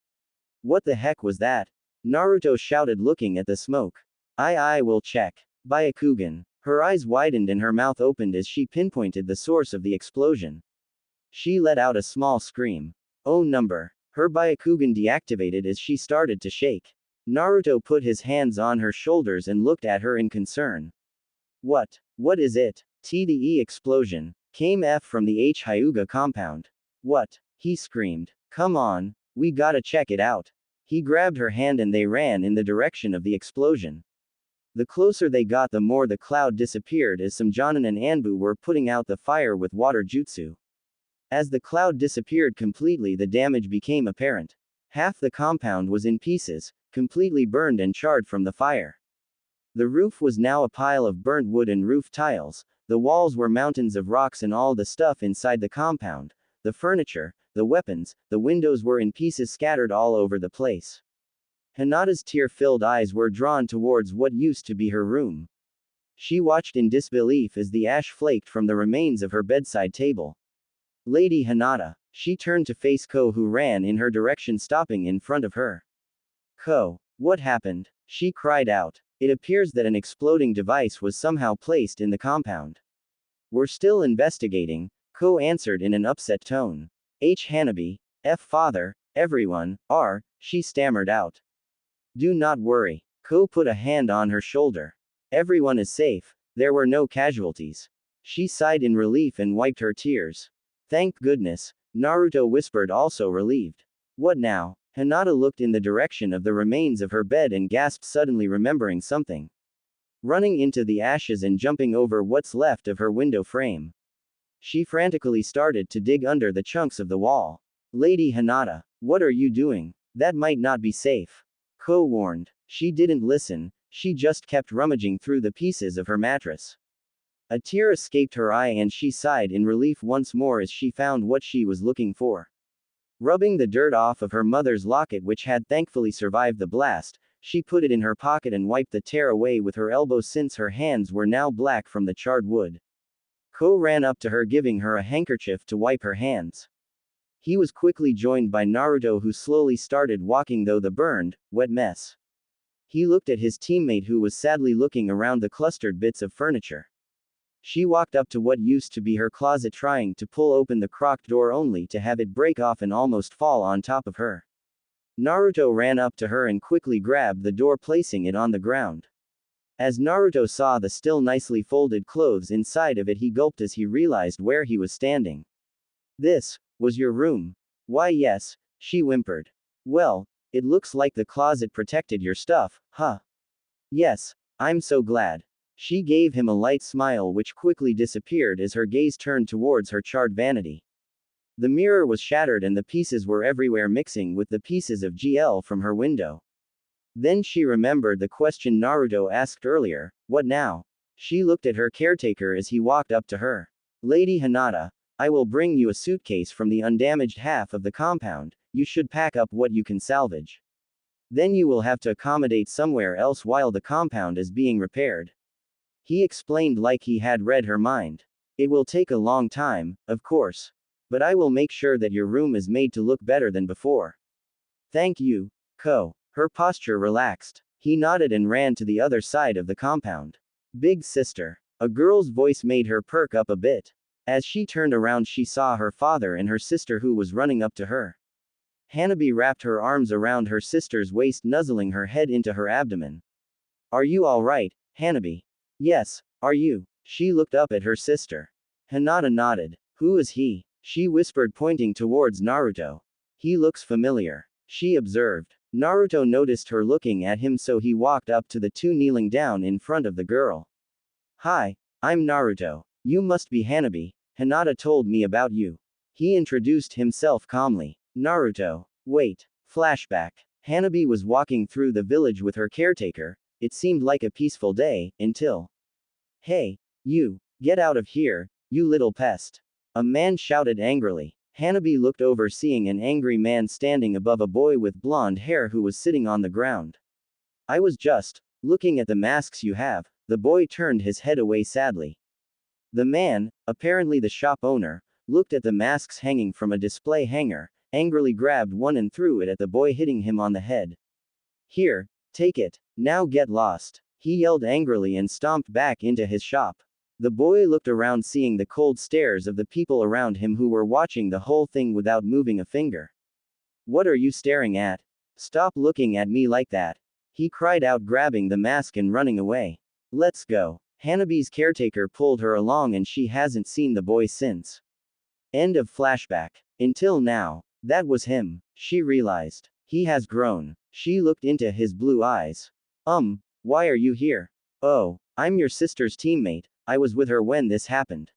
What the heck was that? Naruto shouted, looking at the smoke. I will check. Byakugan. Her eyes widened and her mouth opened as she pinpointed the source of the explosion. She let out a small scream. Oh number. Her Byakugan deactivated as she started to shake. Naruto put his hands on her shoulders and looked at her in concern. What is it? The explosion came from the Hyuga compound. What? He screamed. Come on, we gotta check it out. He grabbed her hand and they ran in the direction of the explosion. The closer they got, the more the cloud disappeared as some Jonin and Anbu were putting out the fire with water jutsu. As the cloud disappeared completely, the damage became apparent. Half the compound was in pieces, completely burned and charred from the fire. The roof was now a pile of burnt wood and roof tiles. The walls were mountains of rocks and all the stuff inside the compound, the furniture, the weapons, the windows were in pieces scattered all over the place. Hinata's tear-filled eyes were drawn towards what used to be her room. She watched in disbelief as the ash flaked from the remains of her bedside table. Lady Hinata. She turned to face Ko, who ran in her direction, stopping in front of her. Ko, what happened? She cried out. It appears that an exploding device was somehow placed in the compound. We're still investigating, Ko answered in an upset tone. Hanabi, father, everyone, she stammered out. Do not worry. Ko put a hand on her shoulder. Everyone is safe, there were no casualties. She sighed in relief and wiped her tears. Thank goodness, Naruto whispered, also relieved. What now? Hinata looked in the direction of the remains of her bed and gasped, suddenly remembering something. Running into the ashes and jumping over what's left of her window frame. She frantically started to dig under the chunks of the wall. Lady Hinata, what are you doing? That might not be safe. Ko warned. She didn't listen, she just kept rummaging through the pieces of her mattress. A tear escaped her eye and she sighed in relief once more as she found what she was looking for. Rubbing the dirt off of her mother's locket, which had thankfully survived the blast, she put it in her pocket and wiped the tear away with her elbow since her hands were now black from the charred wood. Ko ran up to her, giving her a handkerchief to wipe her hands. He was quickly joined by Naruto, who slowly started walking through the burned, wet mess. He looked at his teammate, who was sadly looking around the clustered bits of furniture. She walked up to what used to be her closet, trying to pull open the crocked door only to have it break off and almost fall on top of her. Naruto ran up to her and quickly grabbed the door, placing it on the ground. As Naruto saw the still nicely folded clothes inside of it, he gulped as he realized where he was standing. This was your room? Why yes, she whimpered. Well, it looks like the closet protected your stuff, huh? Yes, I'm so glad. She gave him a light smile which quickly disappeared as her gaze turned towards her charred vanity. The mirror was shattered and the pieces were everywhere, mixing with the pieces of GL from her window. Then she remembered the question Naruto asked earlier, what now? She looked at her caretaker as he walked up to her. Lady Hinata, I will bring you a suitcase from the undamaged half of the compound, you should pack up what you can salvage. Then you will have to accommodate somewhere else while the compound is being repaired. He explained like he had read her mind. It will take a long time, of course. But I will make sure that your room is made to look better than before. Thank you, Ko. Her posture relaxed. He nodded and ran to the other side of the compound. Big sister. A girl's voice made her perk up a bit. As she turned around, she saw her father and her sister, who was running up to her. Hanabi wrapped her arms around her sister's waist, nuzzling her head into her abdomen. Are you alright, Hanabi? Yes, are you? She looked up at her sister. Hinata nodded. Who is he? She whispered, pointing towards Naruto. He looks familiar. She observed. Naruto noticed her looking at him, so he walked up to the two, kneeling down in front of the girl. Hi, I'm Naruto. You must be Hanabi. Hinata told me about you. He introduced himself calmly. Naruto. Wait. Flashback. Hanabi was walking through the village with her caretaker. It seemed like a peaceful day, until. Hey, you, get out of here, you little pest. A man shouted angrily. Hanabi looked over, seeing an angry man standing above a boy with blonde hair who was sitting on the ground. I was just looking at the masks you have. The boy turned his head away sadly. The man, apparently the shop owner, looked at the masks hanging from a display hanger, angrily grabbed one and threw it at the boy, hitting him on the head. Here, take it. Now get lost. He yelled angrily and stomped back into his shop. The boy looked around, seeing the cold stares of the people around him who were watching the whole thing without moving a finger. What are you staring at? Stop looking at me like that. He cried out, grabbing the mask and running away. Let's go. Hanabi's caretaker pulled her along and she hasn't seen the boy since. End of flashback. Until now. That was him, she realized. He has grown. She looked into his blue eyes. Why are you here? Oh, I'm your sister's teammate. I was with her when this happened.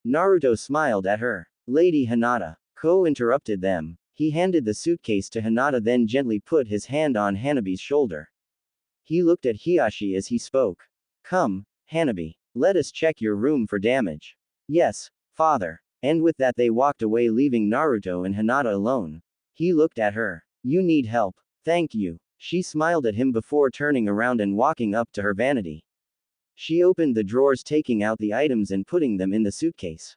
Naruto smiled at her. Lady Hinata. Ko interrupted them. He handed the suitcase to Hinata, then gently put his hand on Hanabi's shoulder. He looked at Hiyashi as he spoke. Come, Hanabi. Let us check your room for damage. Yes, father. And with that they walked away, leaving Naruto and Hinata alone. He looked at her. You need help. Thank you. She smiled at him before turning around and walking up to her vanity. She opened the drawers, taking out the items and putting them in the suitcase.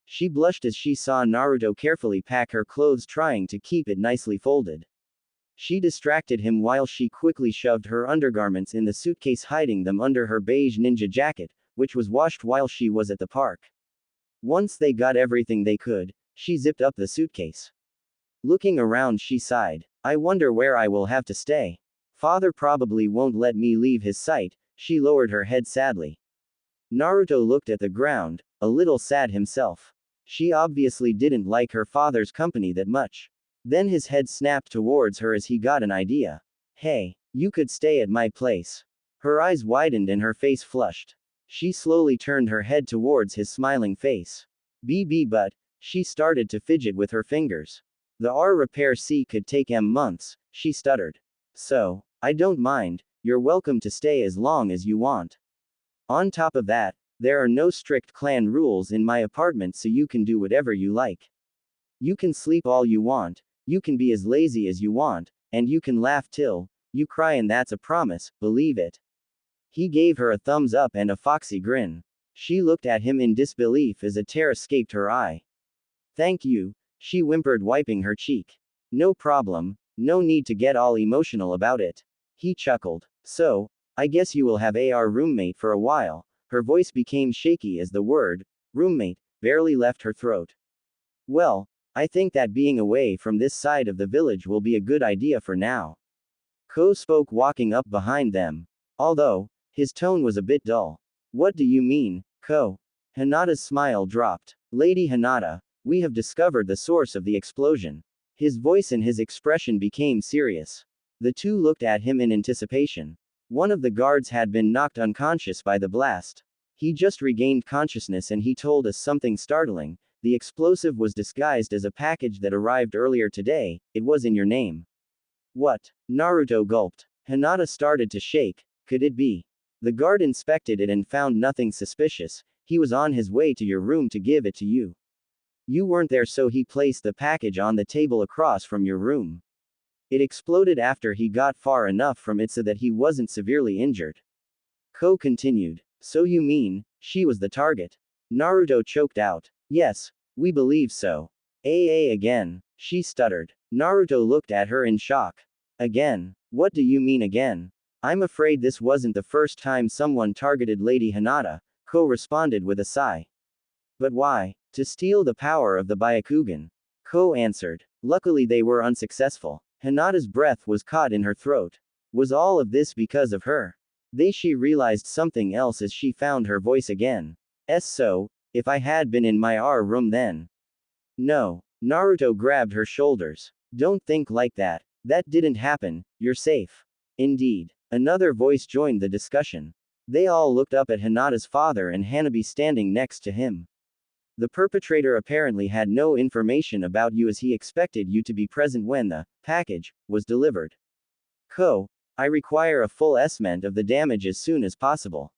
She blushed as she saw Naruto carefully pack her clothes, trying to keep it nicely folded. She distracted him while she quickly shoved her undergarments in the suitcase, hiding them under her beige ninja jacket, which was washed while she was at the park. Once they got everything they could, she zipped up the suitcase. Looking around, she sighed. I wonder where I will have to stay. Father probably won't let me leave his sight. She lowered her head sadly. Naruto looked at the ground, a little sad himself. She obviously didn't like her father's company that much. Then his head snapped towards her as he got an idea. Hey, you could stay at my place. Her eyes widened and her face flushed. She slowly turned her head towards his smiling face. But, she started to fidget with her fingers. The R repair C could take months, she stuttered. So, I don't mind, you're welcome to stay as long as you want. On top of that, there are no strict clan rules in my apartment, so you can do whatever you like. You can sleep all you want, you can be as lazy as you want, and you can laugh till you cry, and that's a promise, believe it. He gave her a thumbs up and a foxy grin. She looked at him in disbelief as a tear escaped her eye. Thank you, she whimpered, wiping her cheek. No problem, no need to get all emotional about it. He chuckled. So, I guess you will have our roommate for a while. Her voice became shaky as the word roommate barely left her throat. Well, I think that being away from this side of the village will be a good idea for now. Ko spoke, walking up behind them. Although, his tone was a bit dull. What do you mean, Ko? Hinata's smile dropped. Lady Hinata, we have discovered the source of the explosion. His voice and his expression became serious. The two looked at him in anticipation. One of the guards had been knocked unconscious by the blast. He just regained consciousness and he told us something startling. The explosive was disguised as a package that arrived earlier today. It was in your name. What? Naruto gulped. Hinata started to shake. Could it be? The guard inspected it and found nothing suspicious. He was on his way to your room to give it to you. You weren't there, so he placed the package on the table across from your room. It exploded after he got far enough from it so that he wasn't severely injured. Ko continued. So you mean, she was the target? Naruto choked out. Yes, we believe so. Again. She stuttered. Naruto looked at her in shock. Again? What do you mean again? I'm afraid this wasn't the first time someone targeted Lady Hinata, Ko responded with a sigh. But why? To steal the power of the Byakugan. Ko answered. Luckily they were unsuccessful. Hinata's breath was caught in her throat. Was all of this because of her? She realized something else as she found her voice again. So, if I had been in my room then. No. Naruto grabbed her shoulders. Don't think like that. That didn't happen, you're safe. Indeed. Another voice joined the discussion. They all looked up at Hinata's father and Hanabi standing next to him. The perpetrator apparently had no information about you as he expected you to be present when the package was delivered. Ko, I require a full estimate of the damage as soon as possible.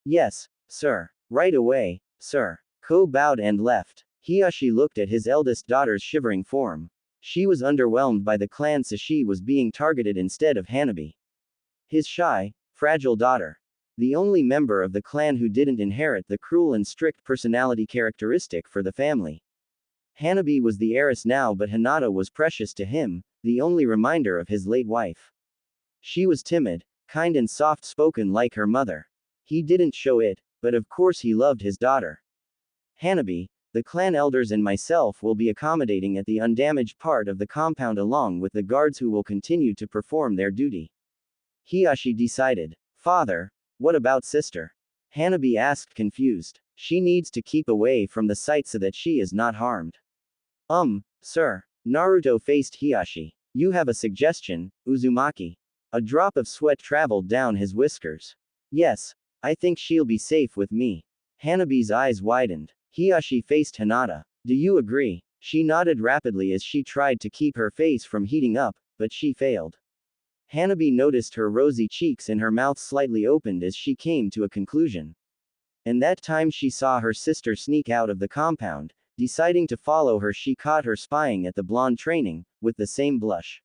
Yes, sir. Right away, sir. Ko bowed and left. Hiyashi looked at his eldest daughter's shivering form. She was underwhelmed by the clan, so she was being targeted instead of Hanabi. His shy, fragile daughter. The only member of the clan who didn't inherit the cruel and strict personality characteristic for the family. Hanabi was the heiress now, but Hinata was precious to him, the only reminder of his late wife. She was timid, kind and soft-spoken like her mother. He didn't show it, but of course he loved his daughter. Hanabi, the clan elders and myself will be accommodating at the undamaged part of the compound along with the guards who will continue to perform their duty. Hiyashi decided. Father, what about sister? Hanabi asked confused. She needs to keep away from the site so that she is not harmed. Sir. Naruto faced Hiyashi. You have a suggestion, Uzumaki. A drop of sweat traveled down his whiskers. Yes, I think she'll be safe with me. Hanabi's eyes widened. Hiyashi faced Hinata. Do you agree? She nodded rapidly as she tried to keep her face from heating up, but she failed. Hanabi noticed her rosy cheeks and her mouth slightly opened as she came to a conclusion. And that time she saw her sister sneak out of the compound, deciding to follow her. She caught her spying at the blonde training, with the same blush.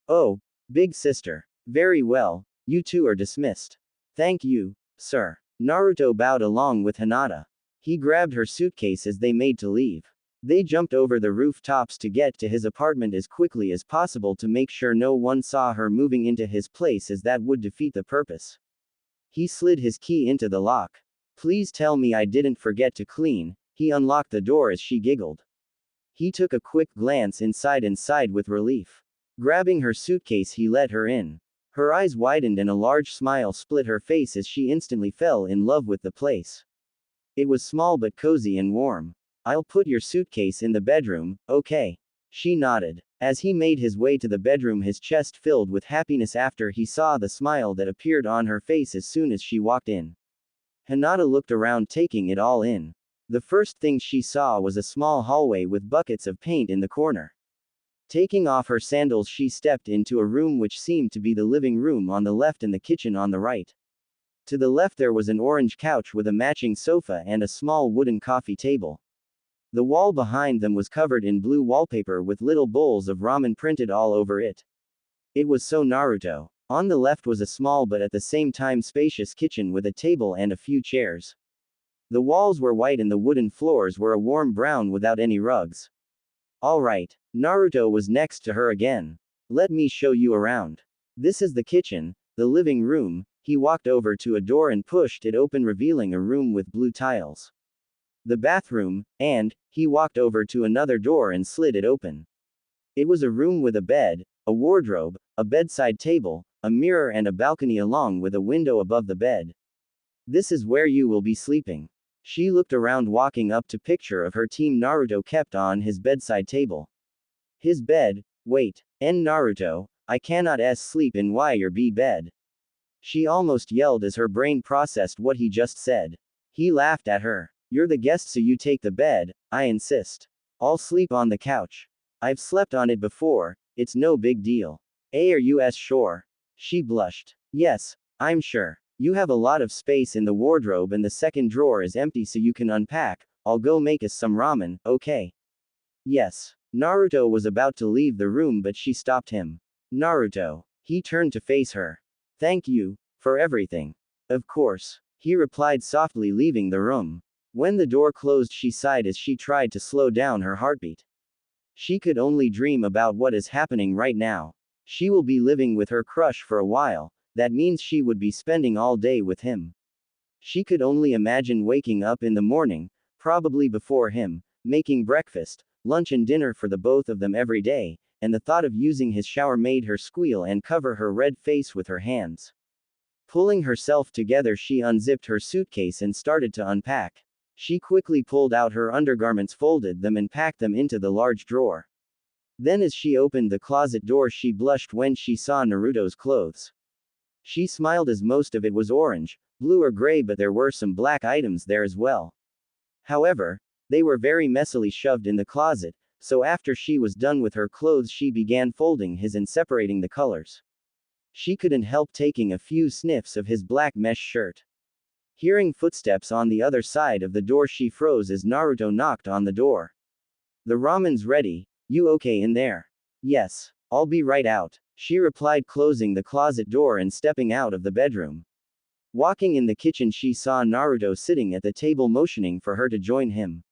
Oh, big sister. Very well, you two are dismissed. Thank you, sir. Naruto bowed along with Hinata. He grabbed her suitcase as they made to leave. They jumped over the rooftops to get to his apartment as quickly as possible to make sure no one saw her moving into his place, as that would defeat the purpose. He slid his key into the lock. Please tell me I didn't forget to clean. He unlocked the door as she giggled. He took a quick glance inside and sighed with relief. Grabbing her suitcase, he let her in. Her eyes widened and a large smile split her face as she instantly fell in love with the place. It was small but cozy and warm. I'll put your suitcase in the bedroom, okay? She nodded. As he made his way to the bedroom, his chest filled with happiness after he saw the smile that appeared on her face as soon as she walked in. Hinata looked around, taking it all in. The first thing she saw was a small hallway with buckets of paint in the corner. Taking off her sandals, she stepped into a room which seemed to be the living room on the left and the kitchen on the right. To the left there was an orange couch with a matching sofa and a small wooden coffee table. The wall behind them was covered in blue wallpaper with little bowls of ramen printed all over it. It was so Naruto. On the left was a small but at the same time spacious kitchen with a table and a few chairs. The walls were white and the wooden floors were a warm brown without any rugs. Alright, Naruto was next to her again. Let me show you around. This is the kitchen, the living room. He walked over to a door and pushed it open, revealing a room with blue tiles. The bathroom, and he walked over to another door and slid it open. It was a room with a bed, a wardrobe, a bedside table, a mirror and a balcony along with a window above the bed. This is where you will be sleeping. She looked around, walking up to picture of her team Naruto kept on his bedside table. His bed, wait, and Naruto, I cannot sleep in your bed. She almost yelled as her brain processed what he just said. He laughed at her. You're the guest, so you take the bed, I insist. I'll sleep on the couch. I've slept on it before, it's no big deal. Are you sure? She blushed. Yes, I'm sure. You have a lot of space in the wardrobe and the second drawer is empty, so you can unpack. I'll go make us some ramen, okay? Yes. Naruto was about to leave the room, but she stopped him. Naruto. He turned to face her. Thank you for everything. Of course. He replied softly, leaving the room. When the door closed, she sighed as she tried to slow down her heartbeat. She could only dream about what is happening right now. She will be living with her crush for a while. That means she would be spending all day with him. She could only imagine waking up in the morning, probably before him, making breakfast, lunch and dinner for the both of them every day, and the thought of using his shower made her squeal and cover her red face with her hands. Pulling herself together, she unzipped her suitcase and started to unpack. She quickly pulled out her undergarments, folded them and packed them into the large drawer. Then as she opened the closet door, she blushed when she saw Naruto's clothes. She smiled as most of it was orange, blue or gray, but there were some black items there as well. However, they were very messily shoved in the closet, so after she was done with her clothes, she began folding his and separating the colors. She couldn't help taking a few sniffs of his black mesh shirt. Hearing footsteps on the other side of the door, she froze as Naruto knocked on the door. The ramen's ready, you okay in there? Yes. I'll be right out. She replied, closing the closet door and stepping out of the bedroom. Walking in the kitchen, she saw Naruto sitting at the table motioning for her to join him.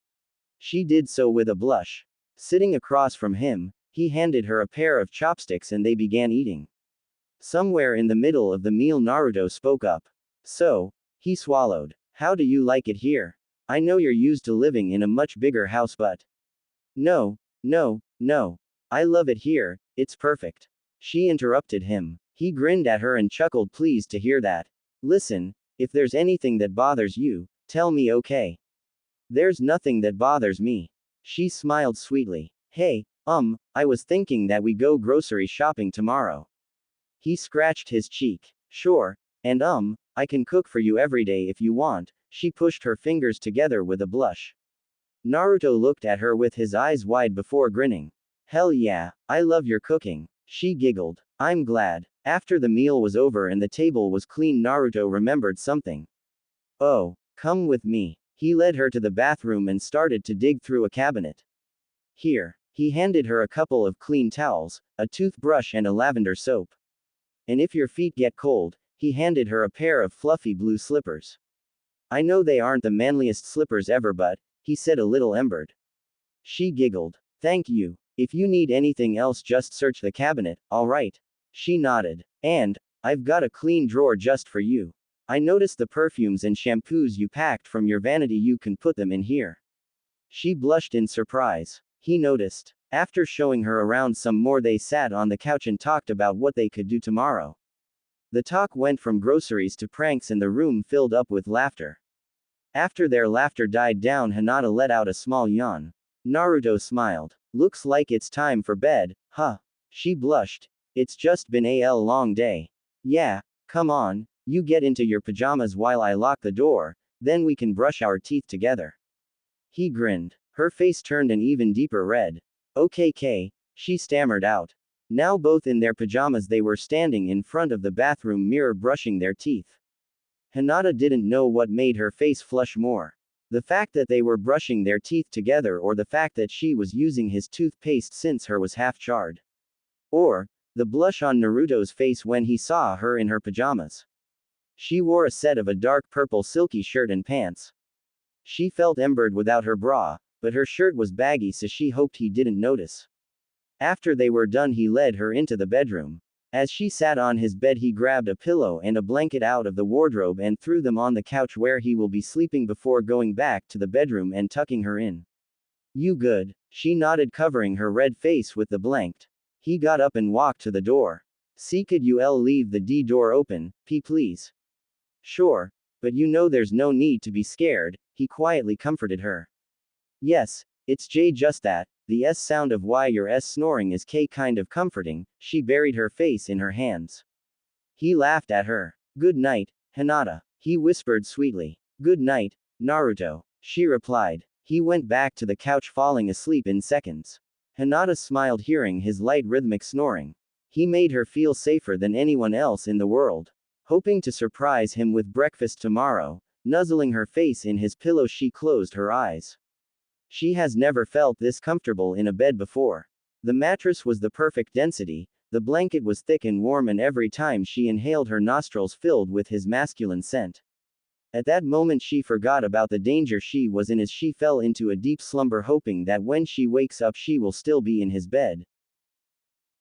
She did so with a blush. Sitting across from him, he handed her a pair of chopsticks and they began eating. Somewhere in the middle of the meal, Naruto spoke up. So, he swallowed. How do you like it here? I know you're used to living in a much bigger house, but. No, no, no. I love it here, it's perfect. She interrupted him. He grinned at her and chuckled, pleased to hear that. Listen, if there's anything that bothers you, tell me, okay? There's nothing that bothers me. She smiled sweetly. Hey, I was thinking that we go grocery shopping tomorrow. He scratched his cheek. Sure, and I can cook for you every day if you want. She pushed her fingers together with a blush. Naruto looked at her with his eyes wide before grinning. Hell yeah, I love your cooking. She giggled. I'm glad. After the meal was over and the table was clean, Naruto remembered something. Oh, come with me. He led her to the bathroom and started to dig through a cabinet. Here, he handed her a couple of clean towels, a toothbrush and a lavender soap. And if your feet get cold, he handed her a pair of fluffy blue slippers. I know they aren't the manliest slippers ever, but, he said a little embered. She giggled. Thank you. If you need anything else, just search the cabinet, alright? She nodded. And, I've got a clean drawer just for you. I noticed the perfumes and shampoos you packed from your vanity, you can put them in here. She blushed in surprise. He noticed. After showing her around some more, they sat on the couch and talked about what they could do tomorrow. The talk went from groceries to pranks and the room filled up with laughter. After their laughter died down, Hinata let out a small yawn. Naruto smiled. Looks like it's time for bed, huh? She blushed. It's just been a long day. Yeah, come on, you get into your pajamas while I lock the door, then we can brush our teeth together. He grinned. Her face turned an even deeper red. Okay, she stammered out. Now both in their pajamas, they were standing in front of the bathroom mirror brushing their teeth. Hinata didn't know what made her face flush more. The fact that they were brushing their teeth together, or the fact that she was using his toothpaste since her was half charred. Or, the blush on Naruto's face when he saw her in her pajamas. She wore a set of a dark purple silky shirt and pants. She felt embered without her bra, but her shirt was baggy, so she hoped he didn't notice. After they were done, he led her into the bedroom. As she sat on his bed, he grabbed a pillow and a blanket out of the wardrobe and threw them on the couch where he will be sleeping before going back to the bedroom and tucking her in. You good? She nodded, covering her red face with the blanket. He got up and walked to the door. See, could you leave the door open, please? Sure, but you know there's no need to be scared, he quietly comforted her. Yes, it's just that, the sound of your snoring is kind of comforting. She buried her face in her hands. He laughed at her. Good night, Hinata. He whispered sweetly. Good night, Naruto. She replied. He went back to the couch, falling asleep in seconds. Hinata smiled, hearing his light rhythmic snoring. He made her feel safer than anyone else in the world. Hoping to surprise him with breakfast tomorrow, nuzzling her face in his pillow, she closed her eyes. She has never felt this comfortable in a bed before. The mattress was the perfect density, the blanket was thick and warm, and every time she inhaled, her nostrils filled with his masculine scent. At that moment she forgot about the danger she was in as she fell into a deep slumber, hoping that when she wakes up she will still be in his bed.